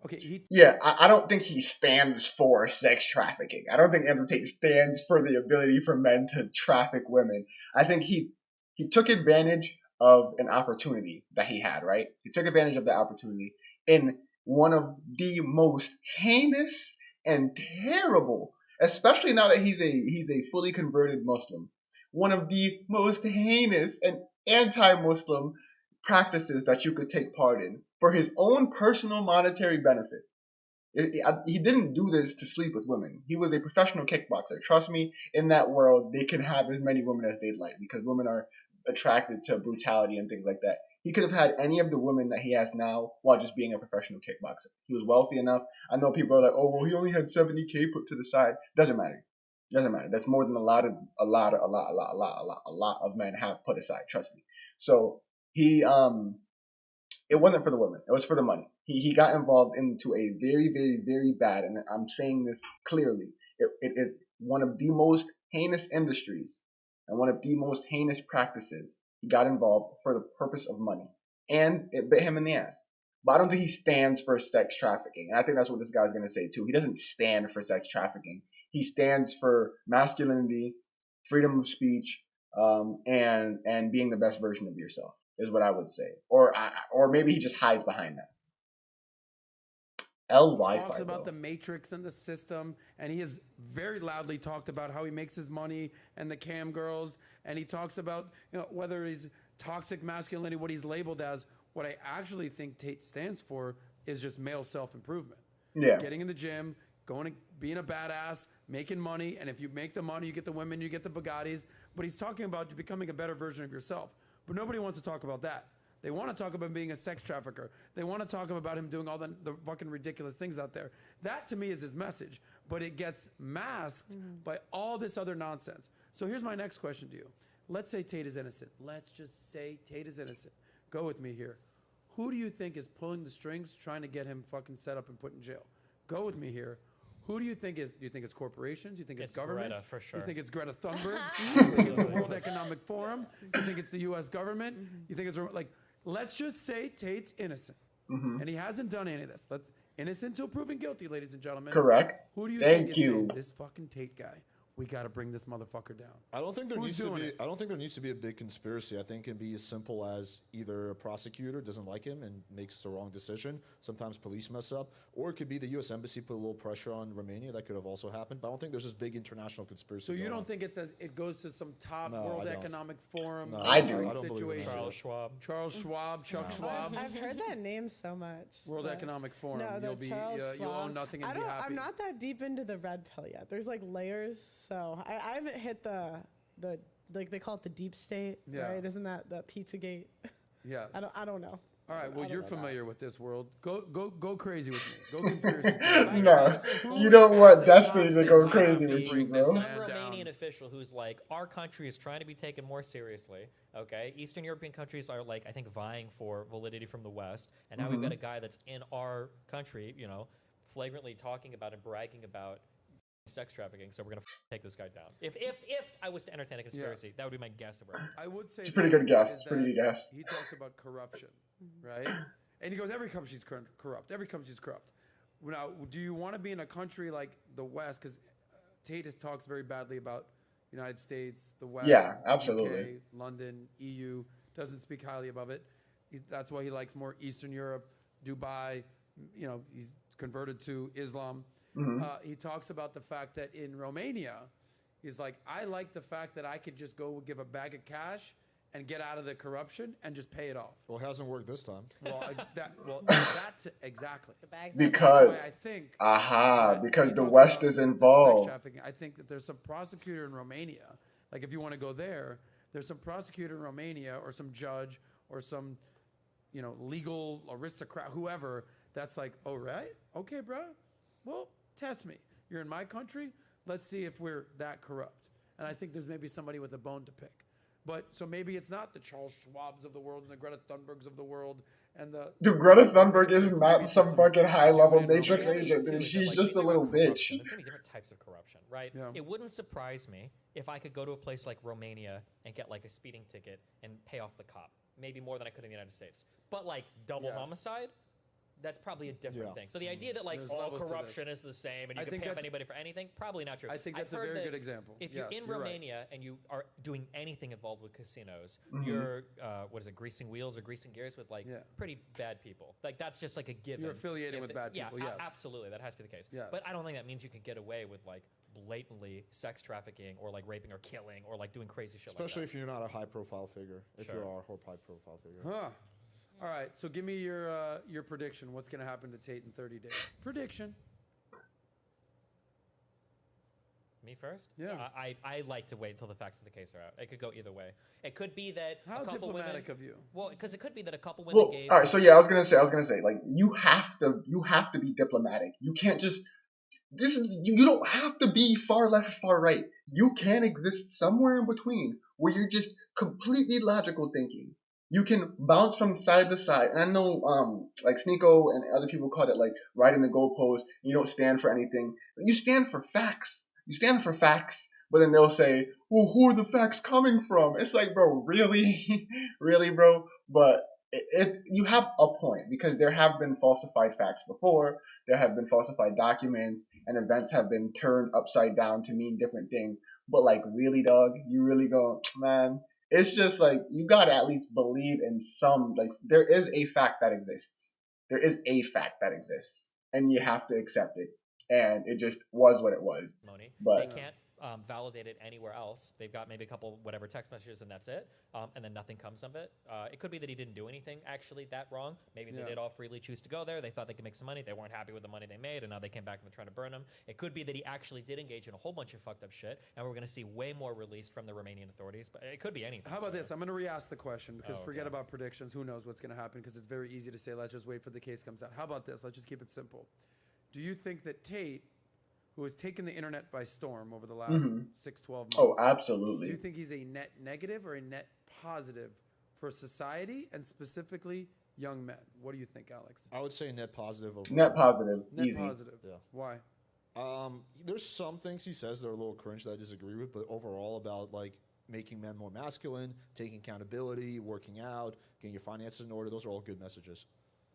okay. Yeah, I don't think he stands for sex trafficking. I don't think Andrew Tate stands for the ability for men to traffic women. I think he took advantage of an opportunity that he had, right? He took advantage of the opportunity in one of the most heinous and terrible, especially now that he's a fully converted Muslim, one of the most heinous and anti-Muslim practices that you could take part in for his own personal monetary benefit. He didn't do this to sleep with women. He was a professional kickboxer. Trust me, in that world, they can have as many women as they'd like because women are attracted to brutality and things like that. He could have had any of the women that he has now while just being a professional kickboxer. He was wealthy enough. I know people are like, oh, well, he only had 70K put to the side. Doesn't matter. Doesn't matter. That's more than a lot of men have put aside. Trust me. So he, it wasn't for the women. It was for the money. He got involved into a very, very, very bad, and I'm saying this clearly, it is one of the most heinous industries and one of the most heinous practices. He got involved for the purpose of money, and it bit him in the ass. But I don't think he stands for sex trafficking, and I think that's what this guy's going to say too. He doesn't stand for sex trafficking. He stands for masculinity, freedom of speech, and being the best version of yourself is what I would say. Or maybe he just hides behind that. Talks about the matrix and the system, and he has very loudly talked about how he makes his money and the cam girls, and he talks about whether he's toxic masculinity, what he's labeled as. What I actually think Tate stands for is just male self-improvement. Yeah. Getting in the gym, being a badass, making money, and if you make the money, you get the women, you get the Bugattis. But he's talking about becoming a better version of yourself. But nobody wants to talk about that. They want to talk about being a sex trafficker. They want to talk about him doing all the fucking ridiculous things out there. That, to me, is his message. But it gets masked by all this other nonsense. So here's my next question to you. Let's say Tate is innocent. Let's just say Tate is innocent. Go with me here. Who do you think is pulling the strings, trying to get him fucking set up and put in jail? Go with me here. Who do you think is? Do you think it's corporations? Do you think it's government? Greta, for sure. You think it's Greta Thunberg? You think it's the World Economic Forum? You think it's the U.S. government? You think it's like? Let's just say Tate's innocent, and he hasn't done any of this. Innocent till proven guilty, ladies and gentlemen. Correct. Who do you Thank think is you. saying this fucking Tate guy? We got to bring this motherfucker down. I don't think there Who's needs to doing be. it? I don't think there needs to be a big conspiracy. I think it can be as simple as either a prosecutor doesn't like him and makes the wrong decision. Sometimes police mess up, or it could be the U.S. Embassy put a little pressure on Romania. That could have also happened. But I don't think there's this big international conspiracy. So you going don't on. think it goes to some top No, World I don't. Economic Forum? No, I do. I don't believe in situation? that. Charles Schwab. Charles Schwab, Chuck Schwab. I've heard that name so much. World that- Economic Forum. No, you'll the be Charles you'll Schwab. own nothing and I be don't. happy. I'm not that deep into the red pill yet. There's like layers, so I haven't hit the like they call it the deep state, Yeah. right? Isn't that the Pizzagate? Yes. I don't know. All right. I Well, don't you're know that. familiar with this world. Go crazy with me. Go conspiracy. theory. No, Who's you don't want massive? Destiny to Thompson go might crazy have to with you, bring bro. this Some man Romanian down. official who's like, our country is trying to be taken more seriously. Okay, Eastern European countries are like, I think, vying for validity from the West, and now we've got a guy that's in our country, you know, flagrantly talking about and bragging about sex trafficking. So we're gonna take this guy down. If I was to entertain a conspiracy, that would be my guess of it. I would say It's a pretty this good guess. is It's a pretty that good guess. He talks about corruption, right? And he goes, every country's corrupt. Every country's corrupt. Now, do you want to be in a country like the West? Because Tate talks very badly about United States, the West, Yeah, absolutely. UK, London, EU. Doesn't speak highly above it. That's why he likes more Eastern Europe, Dubai. You know, he's converted to Islam. He talks about the fact that in Romania, he's like, I like the fact that I could just go give a bag of cash and get out of the corruption and just pay it off. Well, it hasn't worked this time. Well, that's exactly. The bag's not Because- That's why I think. Aha, that because he the talks West about is the sex involved. trafficking. I think that there's some prosecutor in Romania. Like, if you want to go there's some prosecutor in Romania or some judge or some, you know, legal aristocrat, whoever, that's like, oh, right? Okay, bro. Well, test me. You're in my country. Let's see if we're that corrupt. And I think there's maybe somebody with a bone to pick. But so maybe it's not the Charles Schwabs of the world and the Greta Thunbergs of the world and the. Dude, Greta Thunberg is Maybe not it's some some fucking high dude level in Matrix Romania. agent, Too, dude. is that, She's like, just a when you think little about bitch. corruption, there's gonna be different types of corruption, right? Yeah. It wouldn't surprise me if I could go to a place like Romania and get like a speeding ticket and pay off the cop, maybe more than I could in the United States. But like double Yes. homicide, that's probably a different Yeah. thing. So the idea that like There's all levels to corruption is the same and I you can think pay off that's- anybody for anything, probably not true. I think I've that's a heard very that good example. If you're Yes, in you're right. Romania and you are doing anything involved with casinos, Mm-hmm. you're what is it, greasing wheels or greasing gears with like Yeah. pretty bad people. Like that's just like a given. You're affiliated If with the- bad people, yes. absolutely, that has to be the case. Yes. But I don't think that means you can get away with like blatantly sex trafficking or like raping or killing or like doing crazy shit Especially like if you're not a high profile figure. If Sure. you are a high profile figure. Huh. All right. So give me your prediction. What's going to happen to Tate in 30 days? Prediction. that. Me first? Yeah. I like to wait until the facts of the case are out. It could go either way. It could be that How a couple diplomatic women. of you. Well, because it could be that a couple women Well, gave. all right. So yeah, I was gonna say, like you have to be diplomatic. You can't just you don't have to be far left, far right. You can exist somewhere in between where you're just completely logical thinking. You can bounce from side to side. And I know, like Sneeko and other people call it like riding the goalpost. You don't stand for anything. You stand for facts. You stand for facts. But then they'll say, well, who are the facts coming from? It's like, bro, really? Really, bro? But you have a point because there have been falsified facts before. There have been falsified documents and events have been turned upside down to mean different things. But like, really, dog? You really go, man? It's just like, you gotta at least believe in some, like, there is a fact that exists. There is a fact that exists. And you have to accept it. And it just was what it was. Money. But- They can't validate it anywhere else. They've got maybe a couple whatever text messages and that's it. And then nothing comes of it. It could be that he didn't do anything actually that wrong. Maybe they Yeah. did all freely choose to go there. They thought they could make some money. They weren't happy with the money they made, and now they came back and they're trying to burn him. It could be that he actually did engage in a whole bunch of fucked up shit, and we're going to see way more released from the Romanian authorities. But it could be anything. How about so- this? I'm going to re-ask the question because Oh, forget okay. about predictions. Who knows what's going to happen because it's very easy to say, let's just wait for the case comes out. How about this? Let's just keep it simple. Do you think that Tate, who has taken the internet by storm over the last 6-12 months, Oh, do you absolutely. think he's a net negative or a net positive for society and specifically young men? What do you think, Alex? I would say net positive. Overall. Net positive. Net Easy. positive. Yeah. Why? There's some things he says that are a little cringe that I disagree with, but overall about like making men more masculine, taking accountability, working out, getting your finances in order, those are all good messages.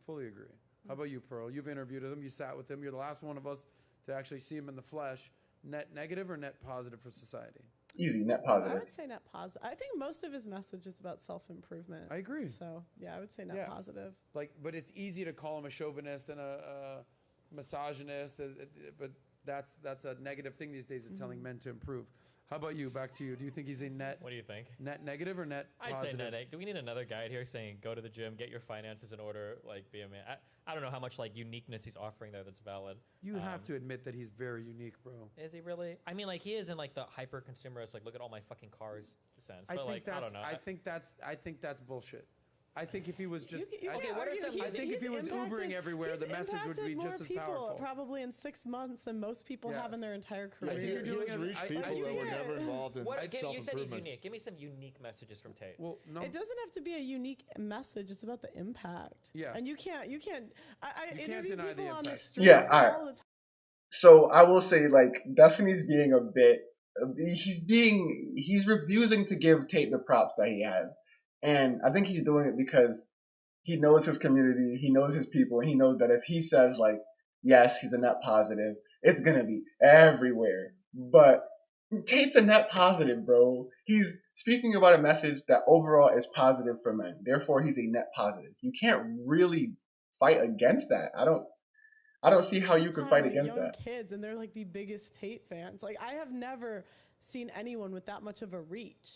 Fully agree. How about you, Pearl? You've interviewed him. You sat with him. You're the last one of us to actually see him in the flesh. Net negative or net positive for society? Easy, net I positive. would say net positive. I think most of his message is about self-improvement. I agree. So yeah, I would say net positive. Like, but it's easy to call him a chauvinist and a misogynist, but that's a negative thing these days. Is telling men to improve. How about you? Back to you. Do you think he's a net? What do you think? Net negative or net positive? I say net negative. Do we need another guide here saying go to the gym, get your finances in order, like be a man? I don't know how much like uniqueness he's offering there that's valid. You have to admit that he's very unique, bro. Is he really? I mean, like he is in like the hyper consumerist, like look at all my fucking cars sense. But like I don't know. I think that's bullshit. I think if he was just, I think if he was Ubering everywhere, the message would be just as powerful. Probably in 6 months than most people have in their entire Yeah, career. he has reached people that were never involved in You said he's self-improvement. unique. Give me some unique messages from Tate. Well, no, It doesn't have to be a unique message. It's about the impact. Yeah. And you can't. I You can't interview deny the people on the impact. street Yeah, all right. all the time. So I will say, like, Destiny's being a bit. He's refusing to give Tate the props that he has, and I think he's doing it because he knows his community, he knows his people, and he knows that if he says, like, yes, he's a net positive, it's gonna be everywhere. But Tate's a net positive, bro. He's speaking about a message that overall is positive for men. Therefore, he's a net positive. You can't really fight against that. I don't see how you could fight against young that. Kids, and they're like the biggest Tate fans. Like I have never seen anyone with that much of a reach.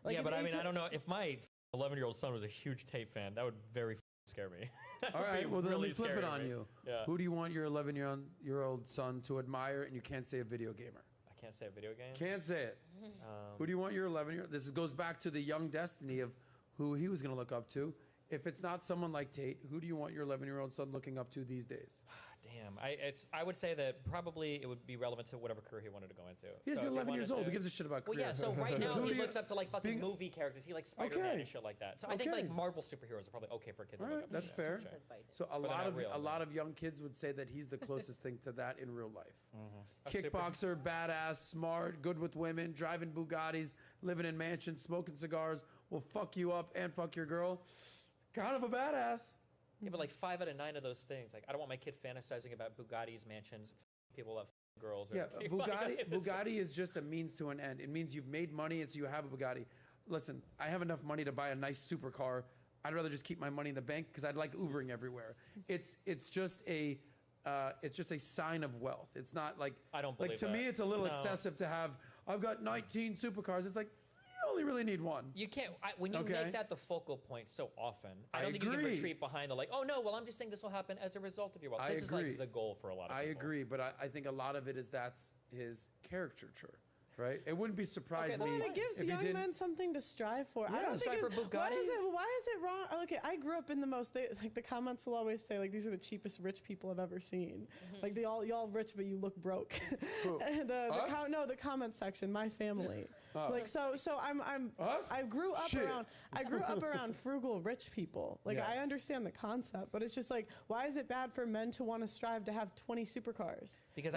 Like, yeah, but I mean, I don't know if my 11-year-old son was a huge Tate fan. That would very scare me. all right. Well, then let me flip it scary on to me. you. Yeah. Who do you want your 11-year-old son to admire, and you can't say a video gamer? I can't say a video game. Can't say it. Who do you want your 11-year? This goes back to the young Destiny of who he was going to look up to. If it's not someone like Tate, who do you want your 11-year-old son looking up to these days? Damn, I would say that probably it would be relevant to whatever career he wanted to go into. He's So if he 11 years wanted old. Who to- gives a shit about Well, career? yeah. So right now Who he do you- looks up to like fucking being- movie characters. He likes Spider-Man Okay. and shit like that. So I think Okay. like Marvel superheroes are probably okay for a kid. To All look right, up that's to. fair. Sure. So a they're lot not of real, a lot of young kids would say that he's the closest thing to that in real life. A super- Kickboxer, badass, smart, good with women, driving Bugattis, living in mansions, smoking cigars, will fuck you up and fuck your girl. Kind of a badass. Yeah, but like 5 out of 9 of those things, like I don't want my kid fantasizing about Bugattis, mansions, people that girls. Yeah, or Bugatti is just a means to an end. It means you've made money and so you have a Bugatti. Listen, I have enough money to buy a nice supercar. I'd rather just keep my money in the bank because I'd like Ubering everywhere. It's just a sign of wealth. It's not like I don't believe like to that. me it's a little No. excessive to have. I've got 19 supercars. It's like you only really need one. You can't when you Okay. make that the focal point so often. I I don't think you can agree. retreat behind the like. Oh no, well I'm just saying this will happen as a result of your wealth. I This agree. is like the goal for a lot of I people. agree, but I think a lot of it is that's his caricature, right? It wouldn't be surprised Okay, me Well, and it gives if he young didn't. men something to strive for. Yeah, I don't strive think for why is Bugattis? it wrong? Okay, I grew up in the most. Like the comments will always say like these are the cheapest rich people I've ever seen. Like y'all rich, but you look broke. And, Us? the comment section, my family. Oh. Like so I'm Us? I grew up Shit. around frugal rich people. Like I Yes. understand the concept, but it's just like why is it bad for men to want to strive to have 20 supercars? Because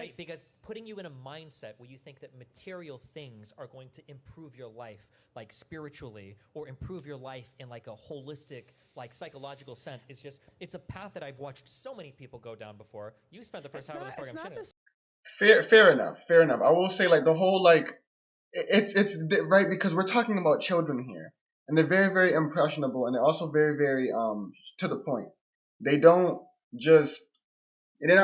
putting you in a mindset where you think that material things are going to improve your life, like spiritually, or improve your life in like a holistic, like psychological sense, it's a path that I've watched so many people go down before. You spent the first half of this program. It's shitting. Fair enough. I will say, like, the whole, like, it's right, because we're talking about children here, and they're very, very impressionable, and they're also very, very to the point. They're not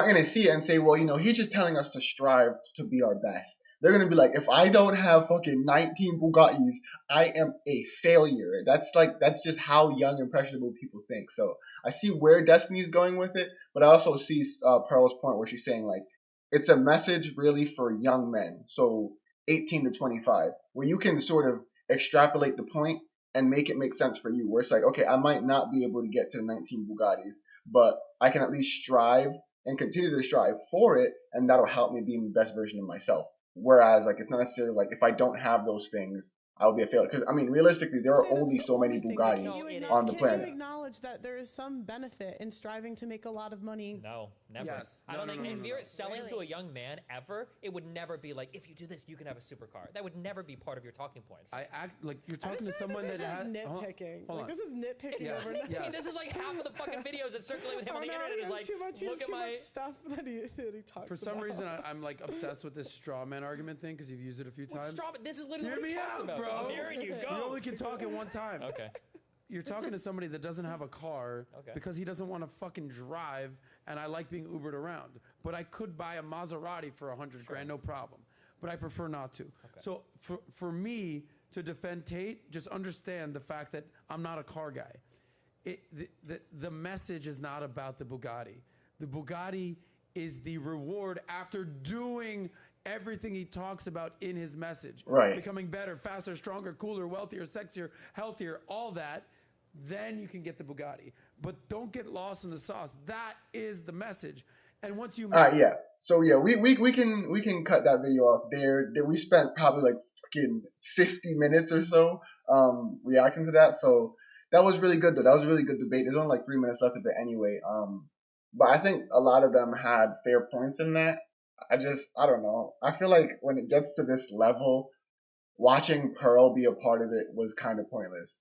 gonna see it and say, well, he's just telling us to strive to be our best. They're gonna be like, if I don't have fucking 19 Bugattis, I am a failure. That's just how young impressionable people think. So I see where Destiny's going with it, but I also see Pearl's point where she's saying, like, it's a message really for young men, so 18 to 25, where you can sort of extrapolate the point and make it make sense for you, where it's like, okay, I might not be able to get to the 19 Bugattis, but I can at least strive and continue to strive for it, and that'll help me be the best version of myself. Whereas, like, it's not necessarily like if I don't have those things, I would be a failure. Because I mean, realistically, there are Say that's only the so many only thing. Bugattis No, it is. on the Can't planet. you acknowledge that there is some benefit in striving to make a lot of money? No, never. Yes. I don't No, think no, no, if no, you're no. selling to a Really? young man ever, it would never be like, if you do this, you can have a supercar. That would never be part of your talking points. I act like you're I talking to just feel like someone this that is had like hold on, nitpicking. hold Like on. this is nitpicking It's Yes, over. just, yes. I mean, this is like half of the fucking videos that circulate with him Oh on the no, internet. he Is has like, too much. He look has at too my. much stuff that he talks For some about. reason, I'm like obsessed with this straw man argument thing because you've used it a few What times. straw? This is literally Hear what he me talks out, about. bro. I'm hearing you. We Go. only can talk at one time. Okay. You're talking to somebody that doesn't have a car Okay. because he doesn't want to fucking drive, and I like being Ubered around. But I could buy a Maserati for 100 grand, no problem. But I prefer not to. So for me to defend Tate, just understand the fact that I'm not a car guy. The message is not about the Bugatti. The Bugatti is the reward after doing everything he talks about in his message. Right. Becoming better, faster, stronger, cooler, wealthier, sexier, healthier, all that. Then you can get the Bugatti. But don't get lost in the sauce. That is the message. And once you Yeah. So yeah, we can cut that video off there. We spent probably like fucking 50 minutes or so reacting to that. So that was really good though. That was a really good debate. There's only like 3 minutes left of it anyway. But I think a lot of them had fair points in that. I don't know. I feel like when it gets to this level, watching Pearl be a part of it was kind of pointless.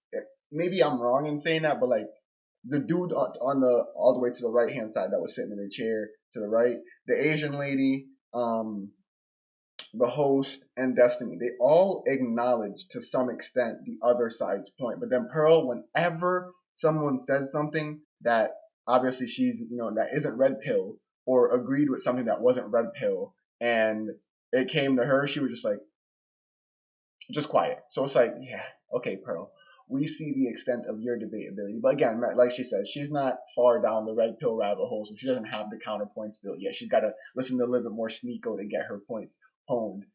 Maybe I'm wrong in saying that, but like the dude on the all the way to the right hand side that was sitting in the chair to the right, the Asian lady, the host, and Destiny, they all acknowledged to some extent the other side's point. But then Pearl, whenever someone said something that obviously she's, that isn't red pill or agreed with something that wasn't red pill and it came to her, she was just like, just quiet. So it's like, yeah, okay, Pearl, we see the extent of your debate ability. But again, like she said, she's not far down the red pill rabbit hole, so she doesn't have the counterpoints built yet. She's got to listen to a little bit more Sneeko to get her points honed.